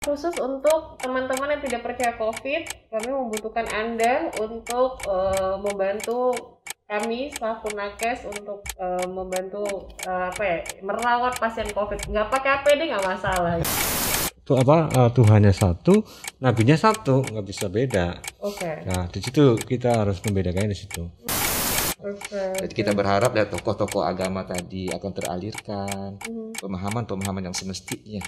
Khusus untuk teman-teman yang tidak percaya COVID, kami membutuhkan Anda untuk membantu kami selaku nakes untuk membantu merawat pasien COVID. Nggak pakai APD nggak masalah. Itu Tuhannya satu, nabinya satu, nggak bisa beda. Oke. Nah, di situ kita harus membedakan di situ. Jadi kita berharap dari tokoh-tokoh agama tadi akan teralirkan pemahaman-pemahaman yang semestinya.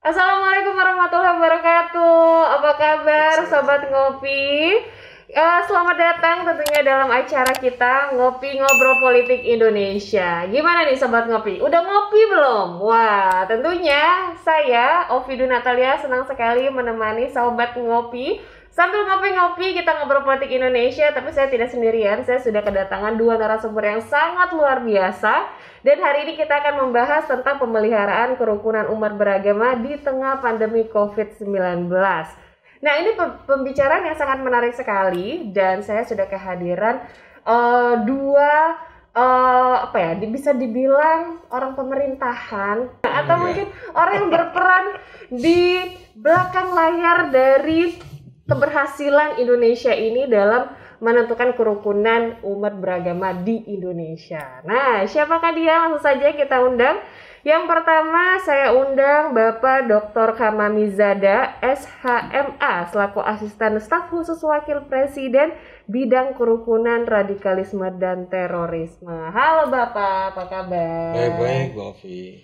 Assalamualaikum warahmatullahi wabarakatuh. Apa kabar Sobat Ngopi? Selamat datang tentunya dalam acara kita Ngopi Ngobrol Politik Indonesia. Gimana nih Sobat Ngopi? Udah ngopi belum? Wah, tentunya saya, Ovidu Natalia, senang sekali menemani Sobat Ngopi. Sambil ngopi-ngopi kita ngobrol politik Indonesia, tapi saya tidak sendirian. Saya sudah kedatangan dua narasumber yang sangat luar biasa. Dan hari ini kita akan membahas tentang pemeliharaan kerukunan umat beragama di tengah pandemi COVID-19. Nah, ini pembicaraan yang sangat menarik sekali, dan saya sudah kehadiran dua bisa dibilang orang pemerintahan atau mungkin orang yang berperan di belakang layar dari keberhasilan Indonesia ini dalam menentukan kerukunan umat beragama di Indonesia. Nah, siapakah dia? Langsung saja kita undang. Yang pertama saya undang Bapak Dr. Kamamizada, SHMA, selaku Asisten Staf Khusus Wakil Presiden Bidang Kerukunan, Radikalisme, dan Terorisme. Halo Bapak, apa kabar? Baik-baik, Bu Ovi.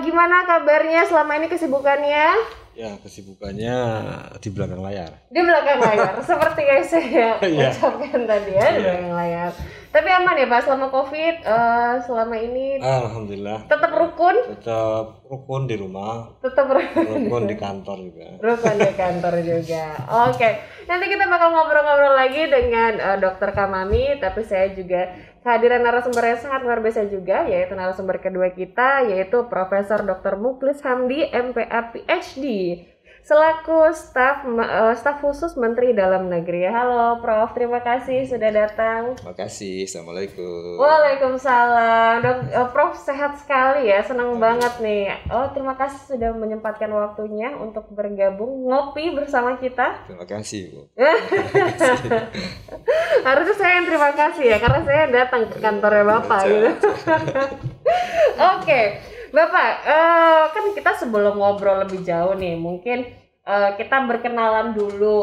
Gimana kabarnya selama ini, kesibukannya? Ya, kesibukannya di belakang layar. Di belakang layar, seperti yang saya ucapkan tadi ya, di belakang layar. Tapi aman ya Pak, selama COVID, selama ini Alhamdulillah. tetap rukun? Tetap rukun di rumah. Tetap Rukun di kantor juga. Rukun di kantor juga. Oke, nanti kita bakal ngobrol-ngobrol lagi dengan Dr. Kamami, tapi saya juga kehadiran narasumber yang sangat luar biasa juga, yaitu narasumber kedua kita, yaitu Profesor Dr. Mukhlis Hamdi, MPA PhD, selaku staf khusus Menteri Dalam Negeri. Halo Prof, terima kasih sudah datang. Terima kasih. Assalamualaikum. Waalaikumsalam. Prof sehat sekali ya, senang banget nih. Terima kasih sudah menyempatkan waktunya untuk bergabung ngopi bersama kita. Terima kasih, Bu. Harusnya saya yang terima kasih ya, karena saya datang ke kantornya Bapak gitu. Oke, Bapak, kan kita sebelum ngobrol lebih jauh nih, mungkin kita berkenalan dulu.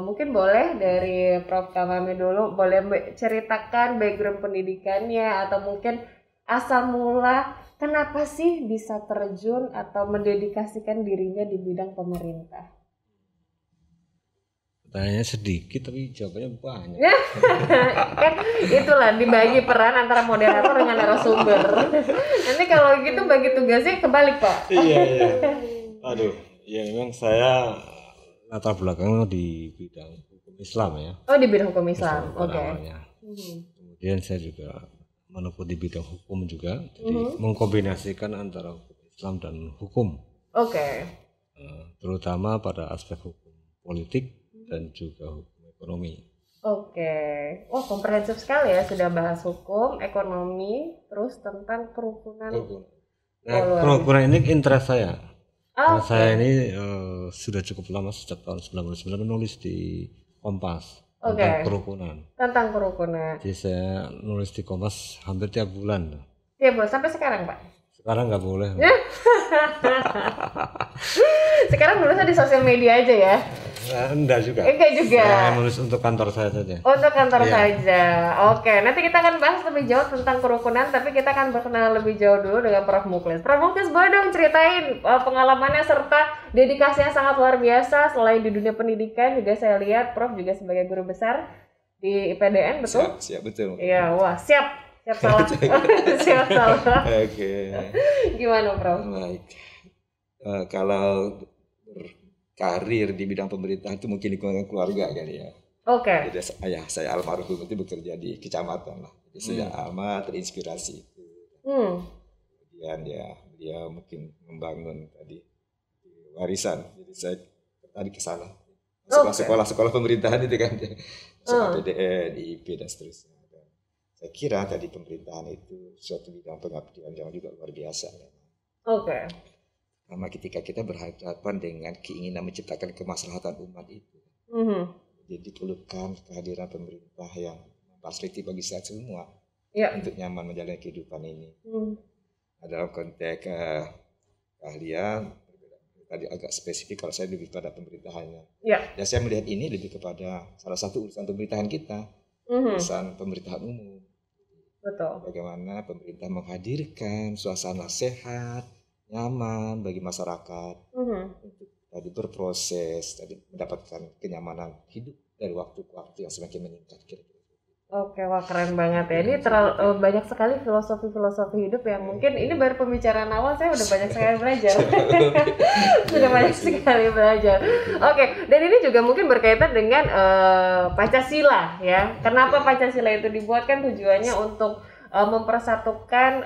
Mungkin boleh dari Prof. Kamami dulu, boleh ceritakan background pendidikannya atau mungkin asal mula kenapa sih bisa terjun atau mendedikasikan dirinya di bidang pemerintah? Pertanyaannya sedikit tapi jawabannya banyak. Kan itulah dibagi peran antara moderator dengan narasumber. Nanti kalau gitu bagi tugasnya kebalik Pak. Iya. Aduh, ya memang saya latar belakangnya di bidang hukum Islam ya. Oh, di bidang hukum Islam. Oke. Kemudian saya juga menempuh di bidang hukum juga, jadi mengkombinasikan antara hukum Islam dan hukum. Oke. Terutama pada aspek hukum politik dan juga hukum ekonomi. Oke. Wah, komprehensif sekali ya, sudah bahas hukum, ekonomi, terus tentang kerukunan. Nah, kerukunan ini interest saya. Karena Oke. saya ini sudah cukup lama, sejak tahun 1999 menulis di Kompas tentang kerukunan. Tentang kerukunan. Jadi saya nulis di Kompas hampir tiap bulan. Ya, boleh sampai sekarang, Pak. Sekarang nggak boleh. Sekarang nulisnya di sosial media aja ya? Enggak juga. Enggak juga. Saya nulis untuk kantor saya saja. Untuk kantor saja. Oke, nanti kita akan bahas lebih jauh tentang kerukunan, tapi kita akan berkenalan lebih jauh dulu dengan Prof. Mukhlis. Prof. Mukhlis, boleh dong ceritain pengalamannya serta dedikasinya sangat luar biasa. Selain di dunia pendidikan, juga saya lihat Prof juga sebagai guru besar di IPDN, betul? Siap, betul. Iya, wah, siap Siap salah. Siap salah. Oke. Gimana, Prof? Baik. Kalau berkarir di bidang pemerintahan itu mungkin lingkungan keluarga kali ya. Oke. Jadi ayah saya almarhum itu bekerja di kecamatan lah. Jadi sejak lama terinspirasi itu. Kemudian ya dia mungkin membangun tadi warisan. Jadi saya tadi ke sana. Sekolah-sekolah pemerintahan itu kan. Sekolah PDN, IP dan seterusnya. Dan saya kira tadi pemerintahan itu suatu bidang pengabdian yang juga luar biasa. Oke. Karena ketika kita berhadapan dengan keinginan menciptakan kemaslahatan umat itu. Jadi perlukan kehadiran pemerintah yang memfasilitasi bagi kita semua untuk nyaman menjalani kehidupan ini. Dalam konteks keahlian tadi agak spesifik, kalau saya lebih pada pemerintahannya. Ya saya melihat ini lebih kepada salah satu urusan pemerintahan kita, urusan pemerintahan umum. Betul. Bagaimana pemerintah menghadirkan suasana sehat, nyaman bagi masyarakat untuk tadi berproses, tadi mendapatkan kenyamanan hidup dari waktu ke waktu yang semakin meningkat kira-kira. Oke, wah keren banget ya. Ini terlalu banyak sekali filosofi hidup yang mungkin ini baru pembicaraan awal, saya udah banyak sekali belajar. Sudah banyak sekali belajar. Oke, dan ini juga mungkin berkaitan dengan Pancasila ya. Kenapa Pancasila itu dibuat, kan tujuannya untuk mempersatukan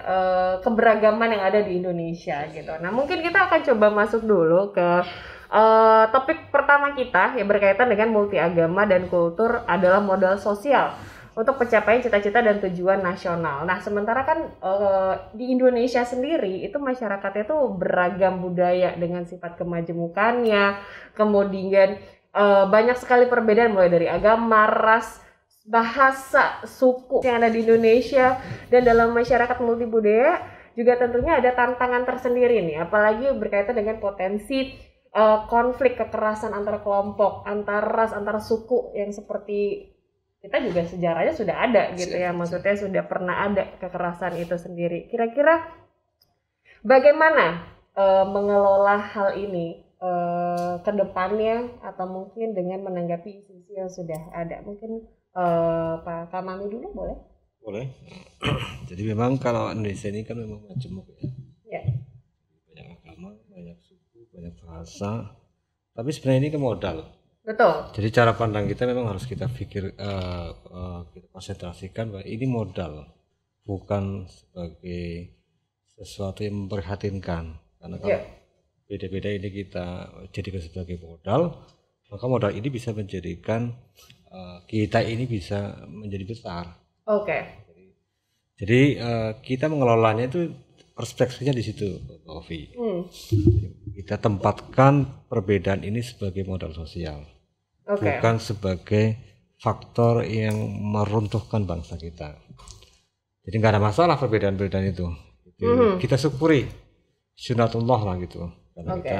keberagaman yang ada di Indonesia gitu. Nah, mungkin kita akan coba masuk dulu ke topik pertama kita yang berkaitan dengan multi agama dan kultur adalah modal sosial untuk pencapaian cita-cita dan tujuan nasional. Nah, sementara kan di Indonesia sendiri itu masyarakatnya tuh beragam budaya dengan sifat kemajemukannya, kemudian banyak sekali perbedaan mulai dari agama, ras, bahasa, suku yang ada di Indonesia, dan dalam masyarakat multibudaya juga tentunya ada tantangan tersendiri nih, apalagi berkaitan dengan potensi konflik kekerasan antar kelompok, antar ras, antar suku yang seperti kita juga sejarahnya sudah ada gitu ya, maksudnya sudah pernah ada kekerasan itu sendiri. Kira-kira bagaimana mengelola hal ini ke depannya, atau mungkin dengan menanggapi isu-isu yang sudah ada? Mungkin Pak Kamami dulu boleh? Boleh. Jadi memang kalau Indonesia ini kan memang majemuk ya. Banyak agama, banyak suku, banyak bahasa. Tapi sebenarnya ini ke modal. Betul. Jadi cara pandang kita memang harus kita pikir, kita konsentrasikan bahwa ini modal, bukan sebagai sesuatu yang memprihatinkan. Karena kalau beda-beda ini kita jadikan sebagai modal, maka modal ini bisa menjadikan kita ini bisa menjadi besar. Oke. Jadi kita mengelolanya itu perspektifnya di situ, Ovi. Kita tempatkan perbedaan ini sebagai modal sosial, bukan sebagai faktor yang meruntuhkan bangsa kita. Jadi nggak ada masalah perbedaan-perbedaan itu. Kita syukuri sunatullah lah gitu, karena kita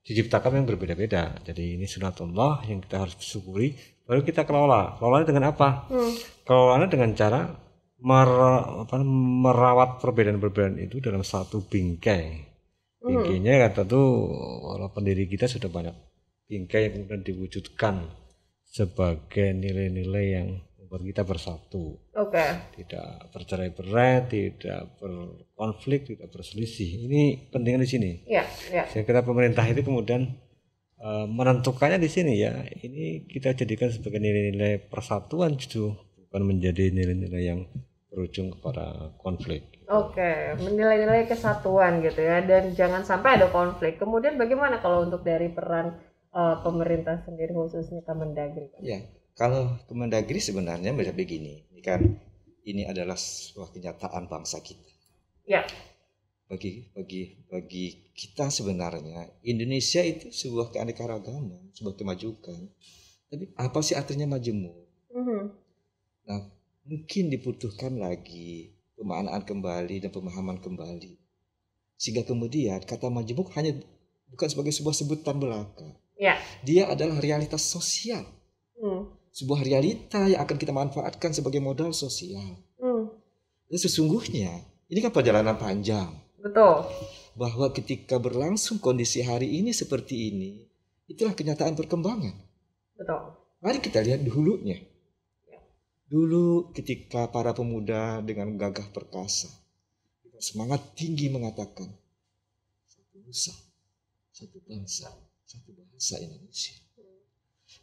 diciptakan yang berbeda-beda. Jadi ini sunatullah yang kita harus syukuri, baru kita kelola. Kelolanya dengan apa? Kelolanya dengan cara merawat perbedaan-perbedaan itu dalam satu bingkai. Bingkainya kan tentu orang pendiri kita sudah banyak bingkai yang kemudian diwujudkan sebagai nilai-nilai yang membuat kita bersatu. Tidak bercerai-berai, tidak berkonflik, tidak berselisih. Ini pentingnya di sini. Saya kira pemerintah itu kemudian menentukannya di sini ya. Ini kita jadikan sebagai nilai-nilai persatuan justru, bukan menjadi nilai-nilai yang berujung kepada konflik. Menilai-nilai kesatuan gitu ya, dan jangan sampai ada konflik. Kemudian bagaimana kalau untuk dari peran pemerintah sendiri, khususnya Kemendagri? Ya, kalau Kemendagri sebenarnya bisa begini, kan ini adalah sebuah kenyataan bangsa kita. Bagi kita sebenarnya Indonesia itu sebuah keanekaragaman, sebuah kemajukan. Tapi apa sih artinya majemuk? Nah, mungkin dibutuhkan lagi pemaknaan kembali dan pemahaman kembali, sehingga kemudian kata majemuk hanya bukan sebagai sebuah sebutan belaka. Dia adalah realitas sosial, sebuah realita yang akan kita manfaatkan sebagai modal sosial. Dan sesungguhnya ini kan perjalanan panjang. Betul. Bahwa ketika berlangsung kondisi hari ini seperti ini, itulah kenyataan perkembangan. Betul. Mari kita lihat dahulunya. Dulu ketika para pemuda dengan gagah perkasa, semangat tinggi mengatakan, satu nusa, satu bangsa, satu bahasa Indonesia.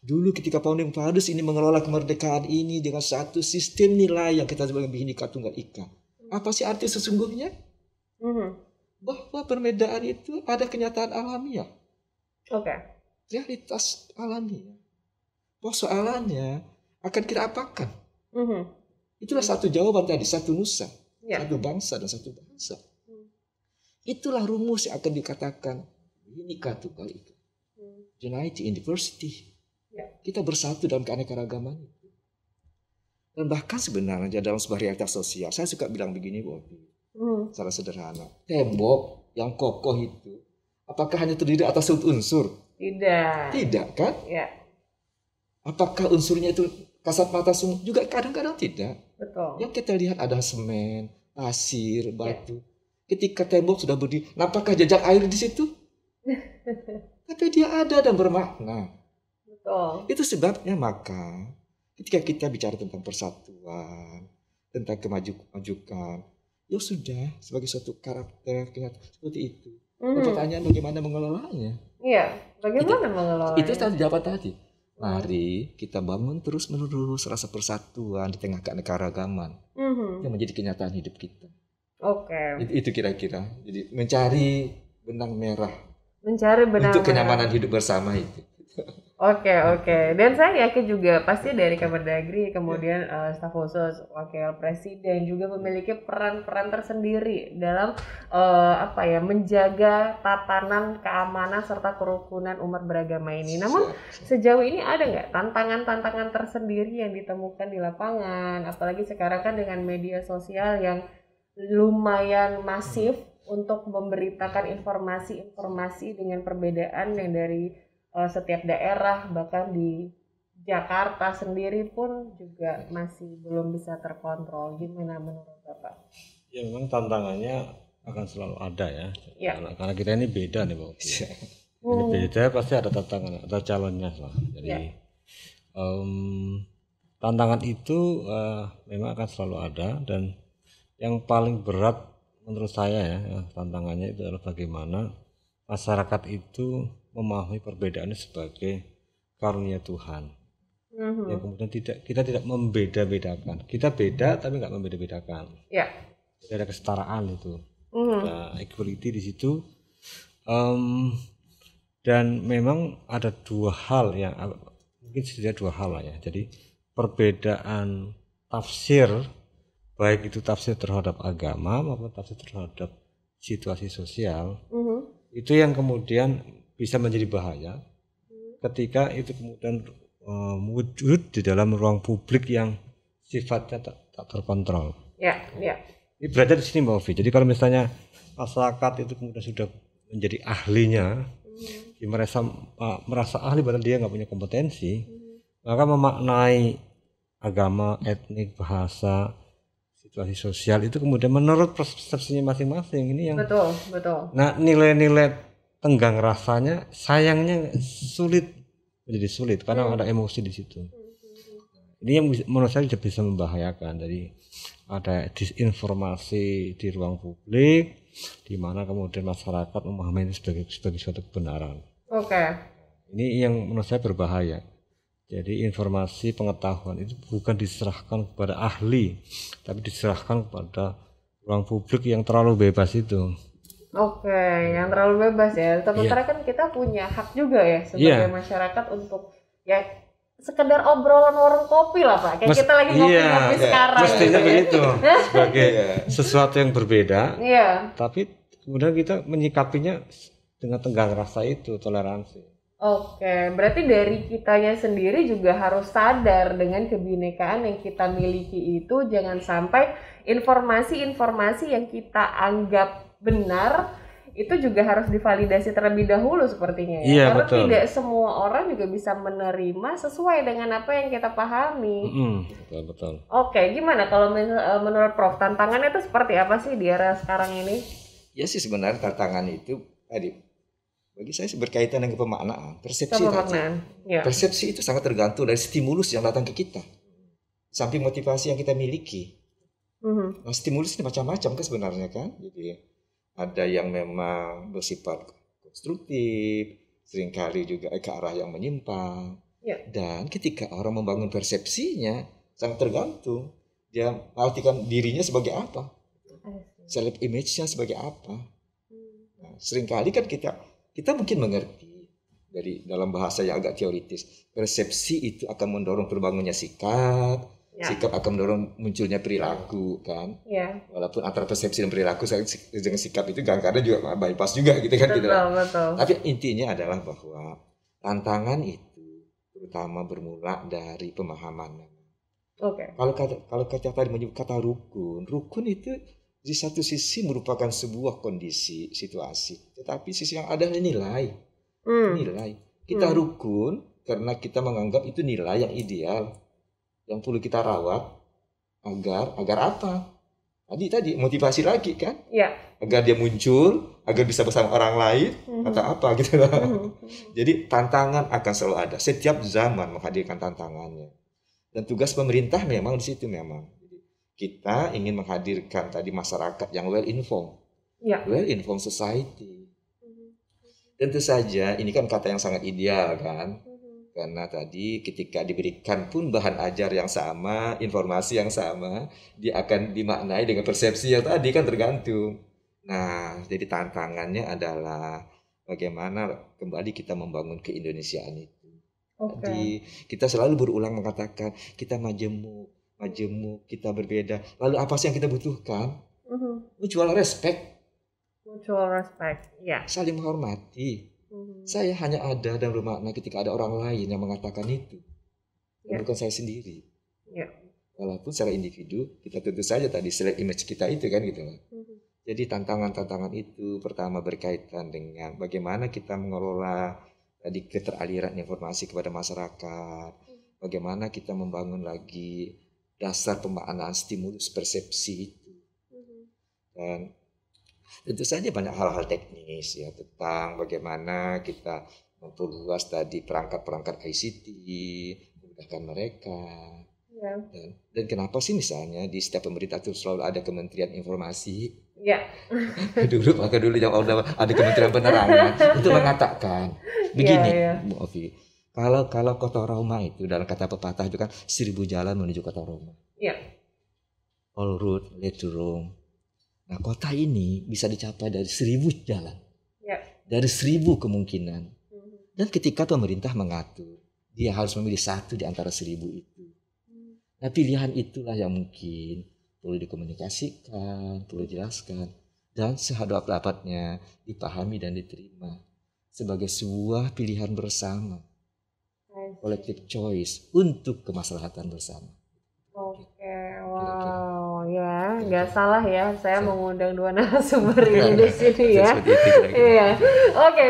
Dulu ketika Founding Fathers ini mengelola kemerdekaan ini dengan satu sistem nilai yang kita sebut Bhinneka Tunggal Ika. Apa sih arti sesungguhnya? Bahwa perbedaan itu ada kenyataan alamiah. Realitas alamiah. Persoalannya akan kita apakan? Itulah satu jawaban tadi, satu nusa, satu bangsa dan satu bahasa. Itulah rumus yang akan dikatakan Bhinneka Tunggal Ika. United in Diversity. Kita bersatu dalam keanekaragaman itu. Dan bahkan sebenarnya dalam sebuah realitas sosial, saya suka bilang begini, Bobi, secara sederhana. Tembok yang kokoh itu, apakah hanya terdiri atas unsur? Tidak. Tidak kan? Ya. Apakah unsurnya itu kasat mata semua? Juga kadang-kadang tidak. Betul. Yang kita lihat ada semen, pasir, batu. Ketika tembok sudah berdiri, nampakkah jejak air di situ? Tapi dia ada dan bermakna. Betul. Itu sebabnya maka ketika kita bicara tentang persatuan, tentang kemajukan, ya sudah sebagai suatu karakter seperti itu. Pertanyaan bagaimana mengelolanya? Iya, bagaimana mengelolanya? Itu tadi jawaban tadi. Mari kita bangun terus-menerus rasa persatuan di tengah keanekaragaman yang menjadi kenyataan hidup kita. Itu kira-kira. Jadi mencari benang merah. Untuk kenyamanan hidup bersama itu. Oke. Dan saya yakin juga pasti dari Kemendagri, kemudian staf khusus, wakil presiden juga memiliki peran-peran tersendiri dalam menjaga tatanan keamanan serta kerukunan umat beragama ini. Namun sejauh ini ada nggak tantangan-tantangan tersendiri yang ditemukan di lapangan, apalagi sekarang kan dengan media sosial yang lumayan masif untuk memberitakan informasi-informasi dengan perbedaan yang dari setiap daerah, bahkan di Jakarta sendiri pun juga masih belum bisa terkontrol. Gimana menurut Bapak? Ya memang tantangannya akan selalu ada ya. Karena kita ini beda nih Bapak. Ini beda, pasti ada tantangan, ada challenge-nya lah. Jadi tantangan itu memang akan selalu ada, dan yang paling berat menurut saya tantangannya itu adalah bagaimana masyarakat itu memahami perbedaannya sebagai karunia Tuhan. Yang kemudian kita tidak membeda-bedakan. Kita beda tapi nggak membeda-bedakan. Jadi ada kesetaraan itu. Ada equality di situ. Dan memang ada dua hal yang mungkin setidaknya dua hal lah ya. Jadi perbedaan tafsir, baik itu tafsir terhadap agama maupun tafsir terhadap situasi sosial, itu yang kemudian bisa menjadi bahaya ketika itu kemudian wujud di dalam ruang publik yang sifatnya tak terkontrol. Ini berada di sini Mbak Ovi. Jadi kalau misalnya masyarakat itu kemudian sudah menjadi ahlinya, dia merasa ahli padahal dia nggak punya kompetensi, maka memaknai agama, etnik, bahasa, situasi sosial itu kemudian menurut persepsinya masing-masing. Ini yang betul. Nah, nilai-nilai tenggang rasanya sayangnya menjadi sulit karena ada emosi di situ. Ini yang menurut saya bisa membahayakan. Jadi ada disinformasi di ruang publik di mana kemudian masyarakat memahami itu sebagai suatu kebenaran. Ini yang menurut saya berbahaya. Jadi informasi pengetahuan itu bukan diserahkan kepada ahli, tapi diserahkan kepada ruang publik yang terlalu bebas itu. Yang terlalu bebas ya. Sementara kan kita punya hak juga ya sebagai masyarakat untuk sekedar obrolan warung kopi lah Pak. Kayak kita lagi ngopi-ngopi sekarang. Mestinya begitu. Sebagai sesuatu yang berbeda. Tapi kemudian kita menyikapinya dengan tenggang rasa itu, toleransi. Berarti dari kitanya sendiri juga harus sadar dengan kebinekaan yang kita miliki itu, jangan sampai informasi-informasi yang kita anggap benar itu juga harus divalidasi terlebih dahulu sepertinya ya. Karena betul. Tidak semua orang juga bisa menerima sesuai dengan apa yang kita pahami. Betul. Gimana kalau menurut Prof, tantangannya itu seperti apa sih di era sekarang ini? Ya sih sebenarnya tantangan itu tadi bagi saya berkaitan dengan pemaknaan, persepsi. Persepsi itu sangat tergantung dari stimulus yang datang ke kita. samping motivasi yang kita miliki. Nah, stimulus ini macam-macam kan sebenarnya kan. Jadi ada yang memang bersifat konstruktif, seringkali juga ke arah yang menyimpang. Dan ketika orang membangun persepsinya sangat tergantung dia mengartikan dirinya sebagai apa, self image-nya sebagai apa. Nah, seringkali kan kita mungkin mengerti dari dalam bahasa yang agak teoritis, persepsi itu akan mendorong terbangunnya sikap, sikap akan mendorong munculnya perilaku kan. Walaupun antara persepsi dan perilaku dengan sikap itu kadang-kadang juga bypass juga gitu kan. Betul. Tapi intinya adalah bahwa tantangan itu terutama bermula dari pemahaman. Kalau kata tadi menyebut kata rukun itu di satu sisi merupakan sebuah kondisi situasi, tetapi sisi yang ada nilai. Nilai. Kita rukun karena kita menganggap itu nilai yang ideal, yang perlu kita rawat agar apa? Tadi motivasi lagi kan? Agar dia muncul, agar bisa bersama orang lain atau apa gitu. Jadi tantangan akan selalu ada. Setiap zaman menghadirkan tantangannya. Dan tugas pemerintah memang di situ memang. Kita ingin menghadirkan tadi masyarakat yang well informed. Well informed society. Tentu saja ini kan kata yang sangat ideal kan. Karena tadi ketika diberikan pun bahan ajar yang sama, informasi yang sama, dia akan dimaknai dengan persepsi yang tadi kan tergantung. Nah, jadi tantangannya adalah bagaimana kembali kita membangun keindonesiaan itu. Jadi kita selalu berulang mengatakan kita majemuk, kita berbeda. Lalu apa sih yang kita butuhkan? Mutual respect. Saling menghormati. Saya hanya ada dan bermakna ketika ada orang lain yang mengatakan itu, bukan saya sendiri. Walaupun secara individu kita tentu saja tadi self image kita itu kan gitu. Jadi tantangan-tantangan itu pertama berkaitan dengan bagaimana kita mengelola tadi keteraliran informasi kepada masyarakat, bagaimana kita membangun lagi dasar pemaknaan stimulus persepsi itu. Dan tentu saja banyak hal-hal teknis ya tentang bagaimana kita memperluas tadi perangkat-perangkat ICT, memudahkan mereka. Dan kenapa sih misalnya di setiap pemerintah itu selalu ada Kementerian Informasi? Dulu yang ada Kementerian Penerangan untuk mengatakan begini, Bu Ovi. Kalau kota Roma itu dalam kata pepatah itu kan 1000 jalan menuju kota Roma. All road lead to Rome. Nah, kota ini bisa dicapai dari 1000 jalan, dari 1000 kemungkinan. Dan ketika pemerintah mengatur, dia harus memilih satu di antara 1000 itu. Nah, pilihan itulah yang mungkin perlu dikomunikasikan, perlu dijelaskan, dan sedapat-dapatnya dipahami dan diterima sebagai sebuah pilihan bersama, collective choice untuk kemaslahatan bersama. Ya, nggak salah ya. Saya mengundang dua narasumber ini di sini ya.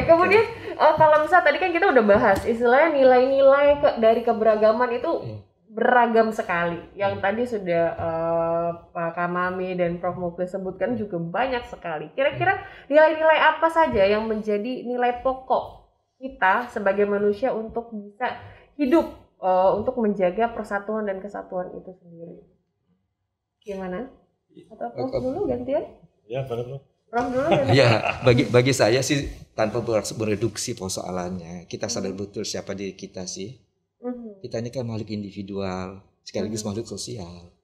Kemudian kalau misalnya tadi kan kita udah bahas istilahnya nilai-nilai dari keberagaman itu beragam sekali. Yang tadi sudah Pak Kamami dan Prof Muklis sebutkan juga banyak sekali. Kira-kira nilai-nilai apa saja yang menjadi nilai pokok kita sebagai manusia untuk bisa hidup, untuk menjaga persatuan dan kesatuan itu sendiri? Gimana? Atau Prof dulu gantian? Ya, Prof dulu gantian. Ya, bagi saya sih tanpa mereduksi persoalannya, kita sadar betul siapa diri kita sih. Kita ini kan makhluk individual, sekaligus makhluk sosial.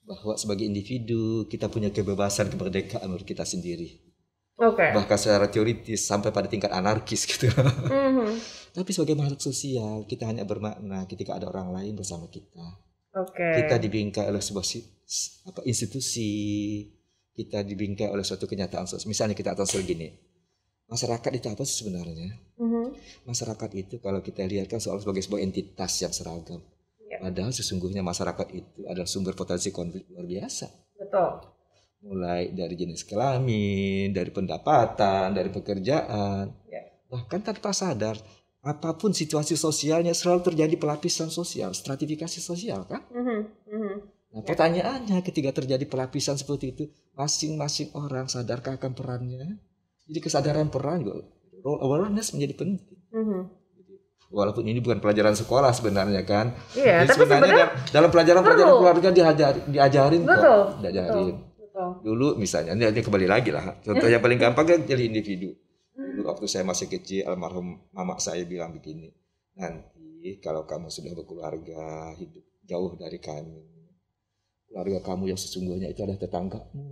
Bahwa sebagai individu kita punya kebebasan, kemerdekaan menurut kita sendiri. Bahkan secara teoritis sampai pada tingkat anarkis gitu. Tapi sebagai makhluk sosial kita hanya bermakna ketika ada orang lain bersama kita. Kita dibingkai oleh sebuah institusi, kita dibingkai oleh suatu kenyataan sosial. Misalnya kita tahu gini, masyarakat itu apa sih sebenarnya? Masyarakat itu kalau kita lihat kan sebagai sebuah entitas yang seragam. Padahal sesungguhnya masyarakat itu adalah sumber potensi konflik luar biasa. Mulai dari jenis kelamin, dari pendapatan, dari pekerjaan, bahkan tanpa sadar. Apapun situasi sosialnya selalu terjadi pelapisan sosial, stratifikasi sosial kan? Nah, pertanyaannya ketika terjadi pelapisan seperti itu, masing-masing orang sadarkah akan perannya? Jadi kesadaran peran, role awareness menjadi penting. Walaupun ini bukan pelajaran sekolah sebenarnya kan. Iya, jadi tapi sebenarnya dalam pelajaran keluarga diajarin betul, kok, diajarin. betul. Dulu misalnya ini kembali lagi lah. Contoh yang paling gampang kan jadi individu. Dulu waktu saya masih kecil, almarhum mama saya bilang begini, nanti kalau kamu sudah berkeluarga, hidup jauh dari kami, keluarga kamu yang sesungguhnya itu adalah tetanggamu.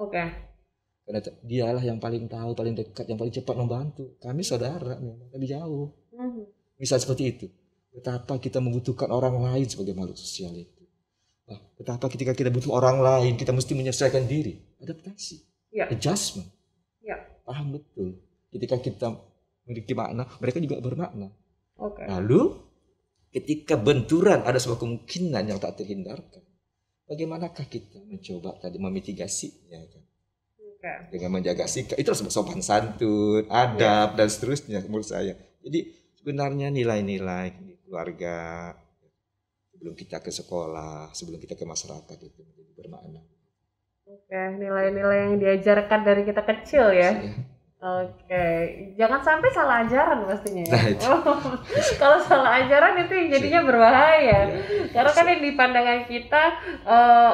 Oke. Karena dialah yang paling tahu, paling dekat, yang paling cepat membantu. Kami saudara, memang lebih jauh. Misal seperti itu. Betapa kita membutuhkan orang lain sebagai makhluk sosial itu. Nah, betapa ketika kita butuh orang lain, kita mesti menyesuaikan diri. Adaptasi. Ya. Adjustment. Ya. Paham betul. Ketika kita memiliki makna, mereka juga bermakna. Oke. Lalu, ketika benturan ada sebuah kemungkinan yang tak terhindarkan. Bagaimanakah kita mencoba tadi memitigasinya kan? Dengan menjaga sikap, itu sopan santun, adab dan seterusnya menurut saya. Jadi sebenarnya nilai-nilai di keluarga sebelum kita ke sekolah, sebelum kita ke masyarakat itu menjadi bermakna. Oke, nilai-nilai yang diajarkan dari kita kecil ya. Oke, jangan sampai salah ajaran pastinya ya. Nah, itu. Kalau salah ajaran itu yang jadinya berbahaya. Karena kan yang di pandangan kita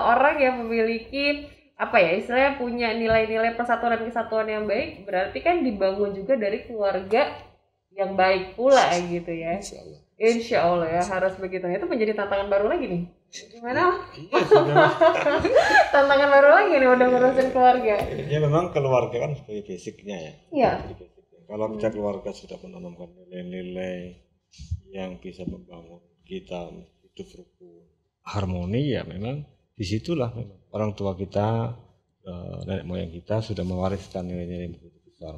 orang yang memiliki apa ya istilahnya punya nilai-nilai persatuan dan kesatuan yang baik berarti kan dibangun juga dari keluarga yang baik pula gitu ya. Insya Allah ya harus begitu. Itu menjadi tantangan baru lagi nih. Gimana? Tantangan baru lagi nih udah ngurusin keluarga. Ya memang keluarga kan sebagai basicnya ya. Iya. Kalau kita keluarga sudah menanamkan nilai-nilai yang bisa membangun kita hidup rukun, harmoni ya memang disitulah memang orang tua kita, nenek moyang kita sudah mewariskan nilai-nilai yang begitu besar.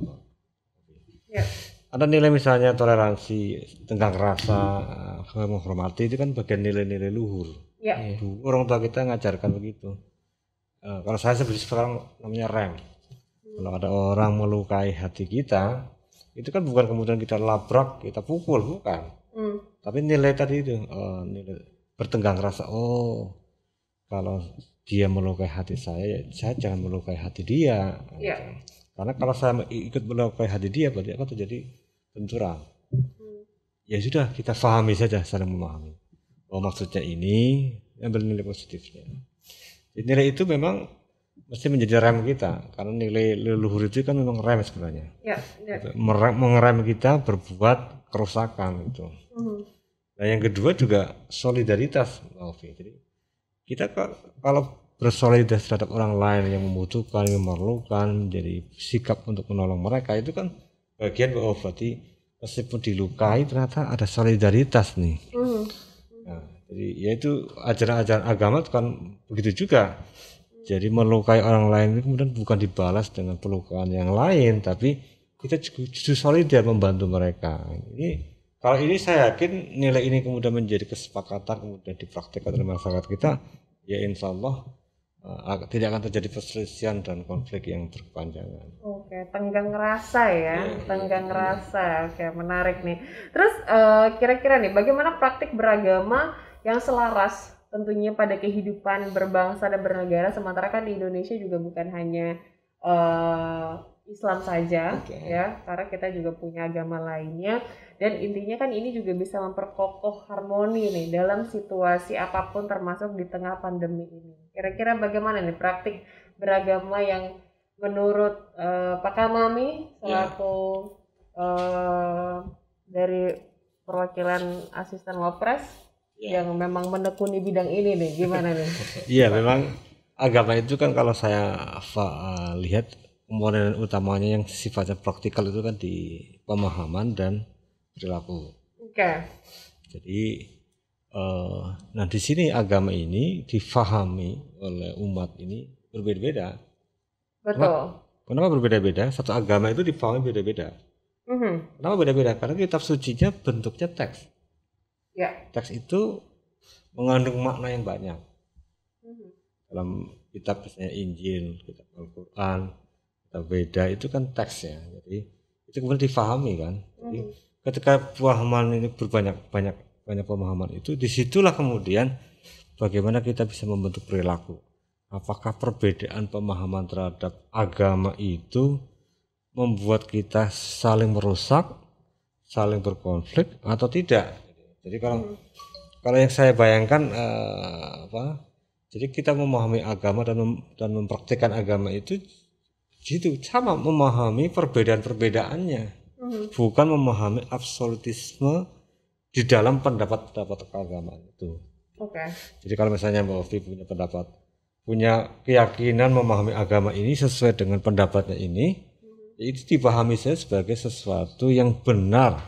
Ya. Ada nilai misalnya toleransi, tenggang rasa, menghormati itu kan bagian nilai-nilai luhur. Ya. Dulu orang tua kita ngajarkan begitu. Kalau saya sekarang namanya rem. Kalau ada orang melukai hati kita, itu kan bukan kemudian kita labrak, kita pukul, bukan. Tapi nilai tadi itu, nilai bertenggang rasa. Oh, kalau dia melukai hati saya jangan melukai hati dia. Ya. Karena kalau saya ikut melukai hati dia, berarti akan terjadi benturan. Ya sudah, kita pahami saja, saling memahami. Oh, maksudnya ini, ambil nilai positifnya. Jadi, nilai itu memang mesti menjadi rem kita, karena nilai leluhur itu kan memang rem sebenarnya. Ya. Mengerem kita berbuat kerusakan itu. Nah, yang kedua juga solidaritas, Jadi kita kalau bersolidaritas terhadap orang lain yang membutuhkan, yang memerlukan, menjadi sikap untuk menolong mereka itu kan bagian berarti meskipun dilukai ternyata ada solidaritas nih. Nah, jadi yaitu ajaran-ajaran agama itu kan begitu juga. Jadi melukai orang lain itu kemudian bukan dibalas dengan pelukan yang lain, tapi kita justru solidar membantu mereka. Kalau ini saya yakin nilai ini kemudian menjadi kesepakatan kemudian dipraktikkan oleh masyarakat kita, ya insya Allah tidak akan terjadi perselisihan dan konflik yang berkepanjangan. Oke, tenggang rasa ya, tenggang rasa. Oke, menarik nih. Terus kira-kira nih, bagaimana praktik beragama yang selaras tentunya pada kehidupan berbangsa dan bernegara, sementara kan di Indonesia juga bukan hanya Islam saja, ya, karena kita juga punya agama lainnya. Dan intinya kan ini juga bisa memperkokoh harmoni nih dalam situasi apapun termasuk di tengah pandemi ini. Kira-kira bagaimana nih praktik beragama yang menurut Pak Kamami selaku dari perwakilan asisten Wapres yang memang menekuni bidang ini nih, gimana nih? Iya, memang agama itu kan kalau saya lihat komponen utamanya yang sifatnya praktikal itu kan di pemahaman dan perilaku. Jadi, nah di sini agama ini difahami oleh umat ini berbeda-beda. Betul. Kenapa berbeda-beda? Satu agama itu difahami beda-beda. Kenapa beda-beda? Karena kitab sucinya bentuknya teks. Teks itu mengandung makna yang banyak. Dalam kitab misalnya Injil, kitab Al-Quran, kitab Weda itu kan teks ya. Jadi itu kemudian difahami kan. Jadi, ketika pemahaman ini banyak pemahaman itu, disitulah kemudian bagaimana kita bisa membentuk perilaku. Apakah perbedaan pemahaman terhadap agama itu membuat kita saling merusak, saling berkonflik atau tidak. Jadi kalau yang saya bayangkan jadi kita memahami agama dan mempraktikkan agama itu gitu, sama memahami perbedaan-perbedaannya, bukan memahami absolutisme di dalam pendapat-pendapat keagamaan itu. Jadi kalau misalnya Mbak Ovi punya keyakinan memahami agama ini sesuai dengan pendapatnya ini, itu dipahami saya sebagai sesuatu yang benar.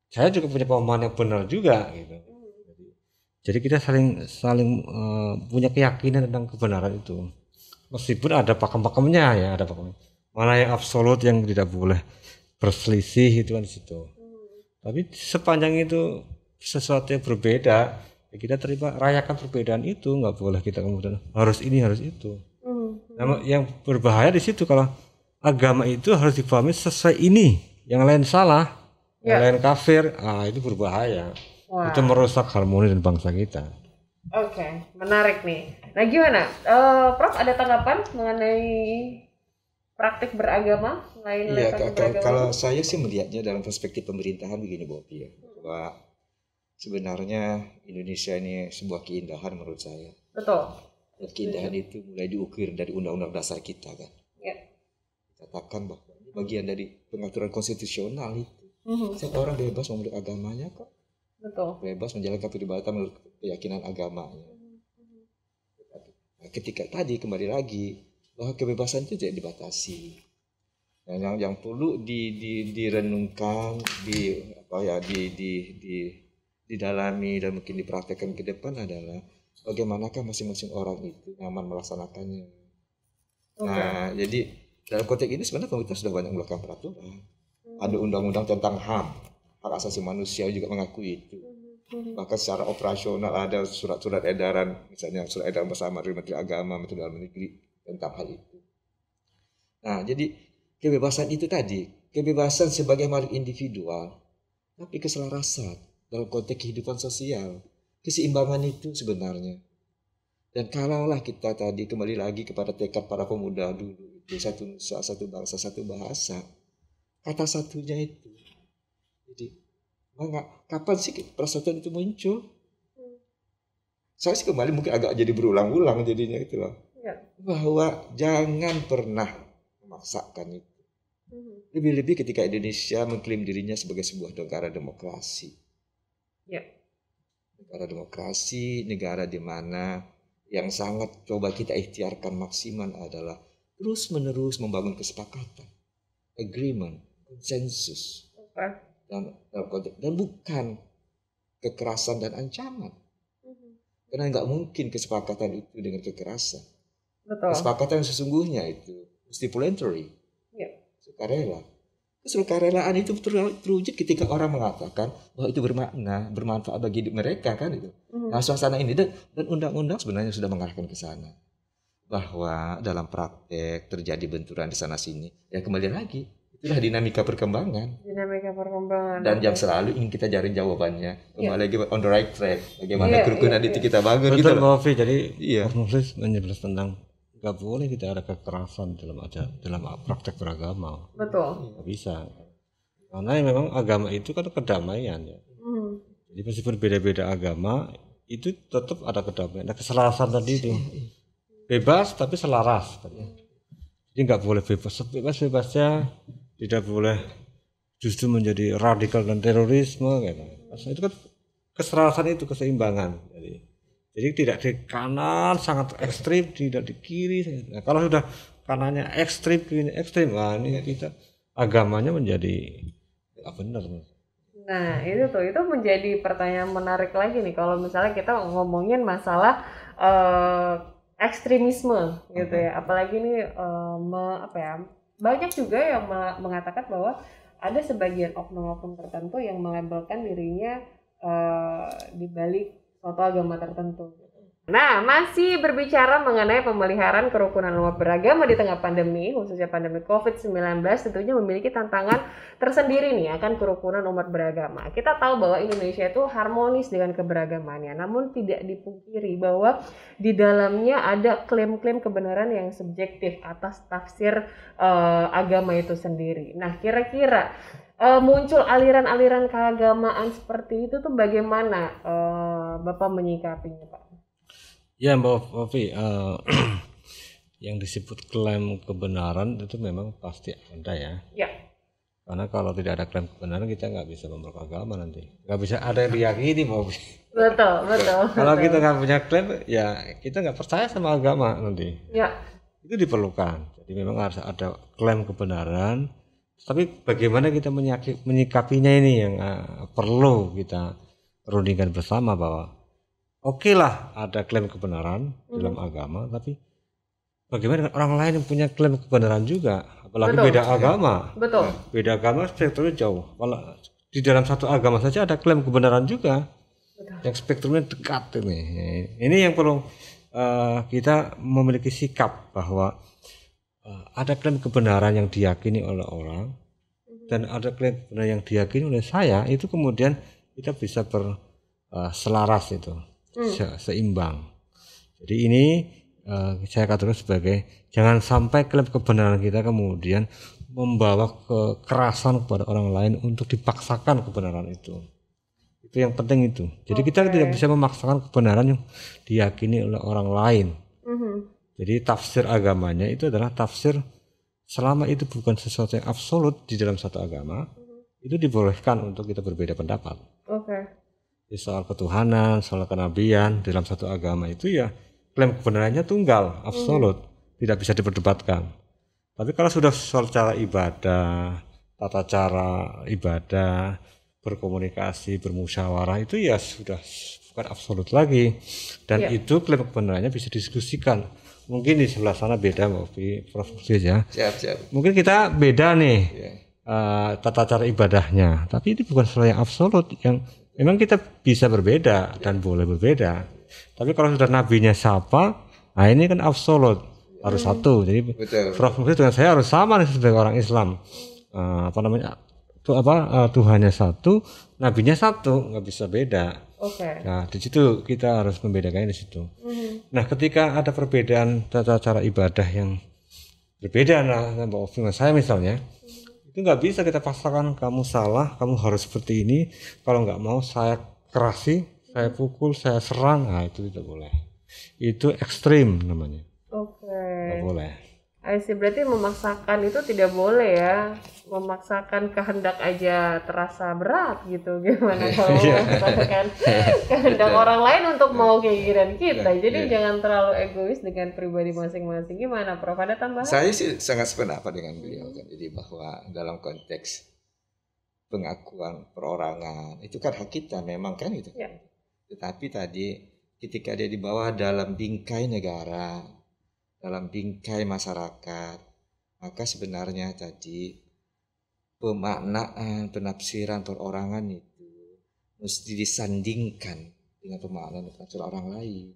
Saya juga punya pemahaman yang benar juga gitu. Jadi kita saling punya keyakinan tentang kebenaran itu. Meskipun ada pakem-pakemnya ya, ada pakem. Mana yang absolut yang tidak boleh berselisih itu kan di situ. Tapi sepanjang itu sesuatu yang berbeda, ya kita rayakan perbedaan itu, nggak boleh kita kemudian harus ini harus itu. Nah, yang berbahaya di situ kalau agama itu harus dipahami sesuai ini, yang lain salah, yang lain kafir, itu berbahaya. Itu merusak harmoni dan bangsa kita. Menarik nih. Nah gimana, Prof ada tanggapan mengenai praktik beragama lain? Kalau saya sih melihatnya dalam perspektif pemerintahan begini Bopi ya, bahwa sebenarnya Indonesia ini sebuah keindahan menurut saya. Betul. Dan keindahan itu mulai diukir dari undang-undang dasar kita kan. Katakan bahwa ini bagian dari pengaturan konstitusional itu. Setiap orang bebas memeluk agamanya kok. Betul. Bebas menjalankan peribadatan menurut keyakinan agamanya. Ketika tadi kembali lagi bahwa kebebasan itu tidak dibatasi. Yang perlu direnungkan, didalami dan mungkin dipraktekkan ke depan adalah bagaimanakah masing-masing orang itu nyaman melaksanakannya. Nah, jadi dalam konteks ini sebenarnya pemerintah sudah banyak melakukan peraturan. Ada undang-undang tentang HAM, hak asasi manusia juga mengakui itu. Bahkan secara operasional ada surat-surat edaran, misalnya surat edaran bersama dari Menteri Agama, Menteri Dalam Negeri tentang hal itu. Nah, jadi kebebasan itu tadi, kebebasan sebagai makhluk individual, tapi keselarasan dalam konteks kehidupan sosial, keseimbangan itu sebenarnya. Dan kalaulah kita tadi kembali lagi kepada tekad para pemuda dulu, itu satu nusa, satu bangsa, satu bahasa, kata satunya itu. Jadi kapan sih persatuan itu muncul? Saya sih kembali mungkin agak jadi berulang-ulang jadinya itu loh. Bahwa jangan pernah memaksakan itu. Lebih-lebih ketika Indonesia mengklaim dirinya sebagai sebuah negara demokrasi. Negara demokrasi, negara di mana yang sangat coba kita ikhtiarkan maksimal adalah terus-menerus membangun kesepakatan, agreement, konsensus. Dan bukan kekerasan dan ancaman. Karena nggak mungkin kesepakatan itu dengan kekerasan. Betul. Kesepakatan yang sesungguhnya itu mesti voluntary, sukarela. Kesukarelaan itu terwujud ketika orang mengatakan bahwa itu bermanfaat bagi hidup mereka kan itu. Nah, suasana ini dan undang-undang sebenarnya sudah mengarahkan ke sana. Bahwa dalam praktek terjadi benturan di sana sini, ya kembali lagi itulah dinamika perkembangan. Dan yang selalu ingin kita cari jawabannya kembali lagi on the right track. Bagaimana kerukunan itu kita bangun. Betul, Mbak Ovi. Jadi Muslim menjelaskan tentang nggak boleh kita ada kekerasan dalam praktek beragama. Betul. Nggak bisa. Karena memang agama itu kan kedamaian ya. Jadi meskipun beda-beda agama itu tetap ada kedamaian, ada keselarasan tadi itu. Bebas tapi selaras. Jadi nggak boleh bebasnya. Tidak boleh justru menjadi radikal dan terorisme gitu. Itu kan keselarasan itu keseimbangan. Jadi tidak di kanan sangat ekstrim, tidak di kiri. Nah, kalau sudah kanannya ekstrim, kirinya ekstrim, ini kita agamanya menjadi benar. Nah itu menjadi pertanyaan menarik lagi nih kalau misalnya kita ngomongin masalah ekstremisme gitu ya. Apalagi nih banyak juga yang mengatakan bahwa ada sebagian oknum-oknum tertentu yang melabelkan dirinya di balik suatu agama tertentu. Nah, masih berbicara mengenai pemeliharaan kerukunan umat beragama di tengah pandemi, khususnya pandemi COVID-19, tentunya memiliki tantangan tersendiri nih akan kerukunan umat beragama. Kita tahu bahwa Indonesia itu harmonis dengan keberagamannya, namun tidak dipungkiri bahwa di dalamnya ada klaim-klaim kebenaran yang subjektif atas tafsir agama itu sendiri. Nah, kira-kira muncul aliran-aliran keagamaan seperti itu tuh bagaimana Bapak menyikapinya, Pak? Ya Mbak Ovi, yang disebut klaim kebenaran itu memang pasti ada ya. Ya. Karena kalau tidak ada klaim kebenaran kita nggak bisa memeluk agama nanti. Nggak bisa ada yang diyakini Mbak Ovi. Betul. Kalau kita nggak punya klaim, ya kita nggak percaya sama agama nanti. Ya. Itu diperlukan. Jadi memang harus ada klaim kebenaran. Tapi bagaimana kita menyikapinya ini yang perlu kita rundingkan bersama bahwa oke lah ada klaim kebenaran dalam agama, tapi bagaimana dengan orang lain yang punya klaim kebenaran juga, apalagi Betul. beda agama. Betul. Beda agama spektrumnya jauh. Kalau di dalam satu agama saja ada klaim kebenaran juga, yang spektrumnya dekat ini. Ini yang perlu kita memiliki sikap bahwa ada klaim kebenaran yang diyakini oleh orang dan ada klaim kebenaran yang diyakini oleh saya, itu kemudian kita bisa berselaras itu. Seimbang. Jadi ini saya katakan sebagai jangan sampai klaim kebenaran kita kemudian membawa kekerasan kepada orang lain untuk dipaksakan kebenaran itu. Itu yang penting itu. Jadi kita tidak bisa memaksakan kebenaran yang diyakini oleh orang lain. Jadi tafsir agamanya itu adalah tafsir selama itu bukan sesuatu yang absolut di dalam satu agama, itu dibolehkan untuk kita berbeda pendapat. Soal ketuhanan, soal kenabian dalam satu agama itu ya klaim kebenarannya tunggal, absolut, tidak bisa diperdebatkan. Tapi kalau sudah soal cara ibadah, tata cara ibadah, berkomunikasi, bermusyawarah itu ya sudah bukan absolut lagi. Dan itu klaim kebenarannya bisa didiskusikan. Mungkin di sebelah sana beda Prof. ya. Siap. Mungkin kita beda nih tata cara ibadahnya, tapi itu bukan sesuatu yang absolut yang memang kita bisa berbeda dan boleh berbeda. Tapi kalau sudah nabinya siapa, nah ini kan absolut harus satu. Jadi Prof. dengan saya harus sama nih sebagai orang Islam. Tuhannya satu, nabinya satu, nggak bisa beda. Nah di situ kita harus membedakannya di situ. Nah ketika ada perbedaan tata cara ibadah yang berbeda, nah saya misalnya. Itu nggak bisa kita paksakan kamu salah, kamu harus seperti ini. Kalau nggak mau saya kerasi, saya pukul, saya serang, nah itu tidak boleh. Itu ekstrim namanya. Nggak boleh. Berarti memaksakan itu tidak boleh ya. Memaksakan kehendak aja terasa berat gitu. Gimana kalau memaksakan kehendak orang lain untuk mau keinginan kita. Jadi jangan terlalu egois dengan pribadi masing-masing. Gimana Prof? Ada tambahan? Saya sih sangat sependapat dengan beliau kan. Jadi bahwa dalam konteks pengakuan perorangan itu kan hak kita memang kan gitu. Tetapi tadi ketika dia dibawa dalam bingkai negara, dalam bingkai masyarakat, maka sebenarnya tadi pemaknaan, penafsiran perorangan itu mesti disandingkan dengan pemaknaan penafsiran orang lain.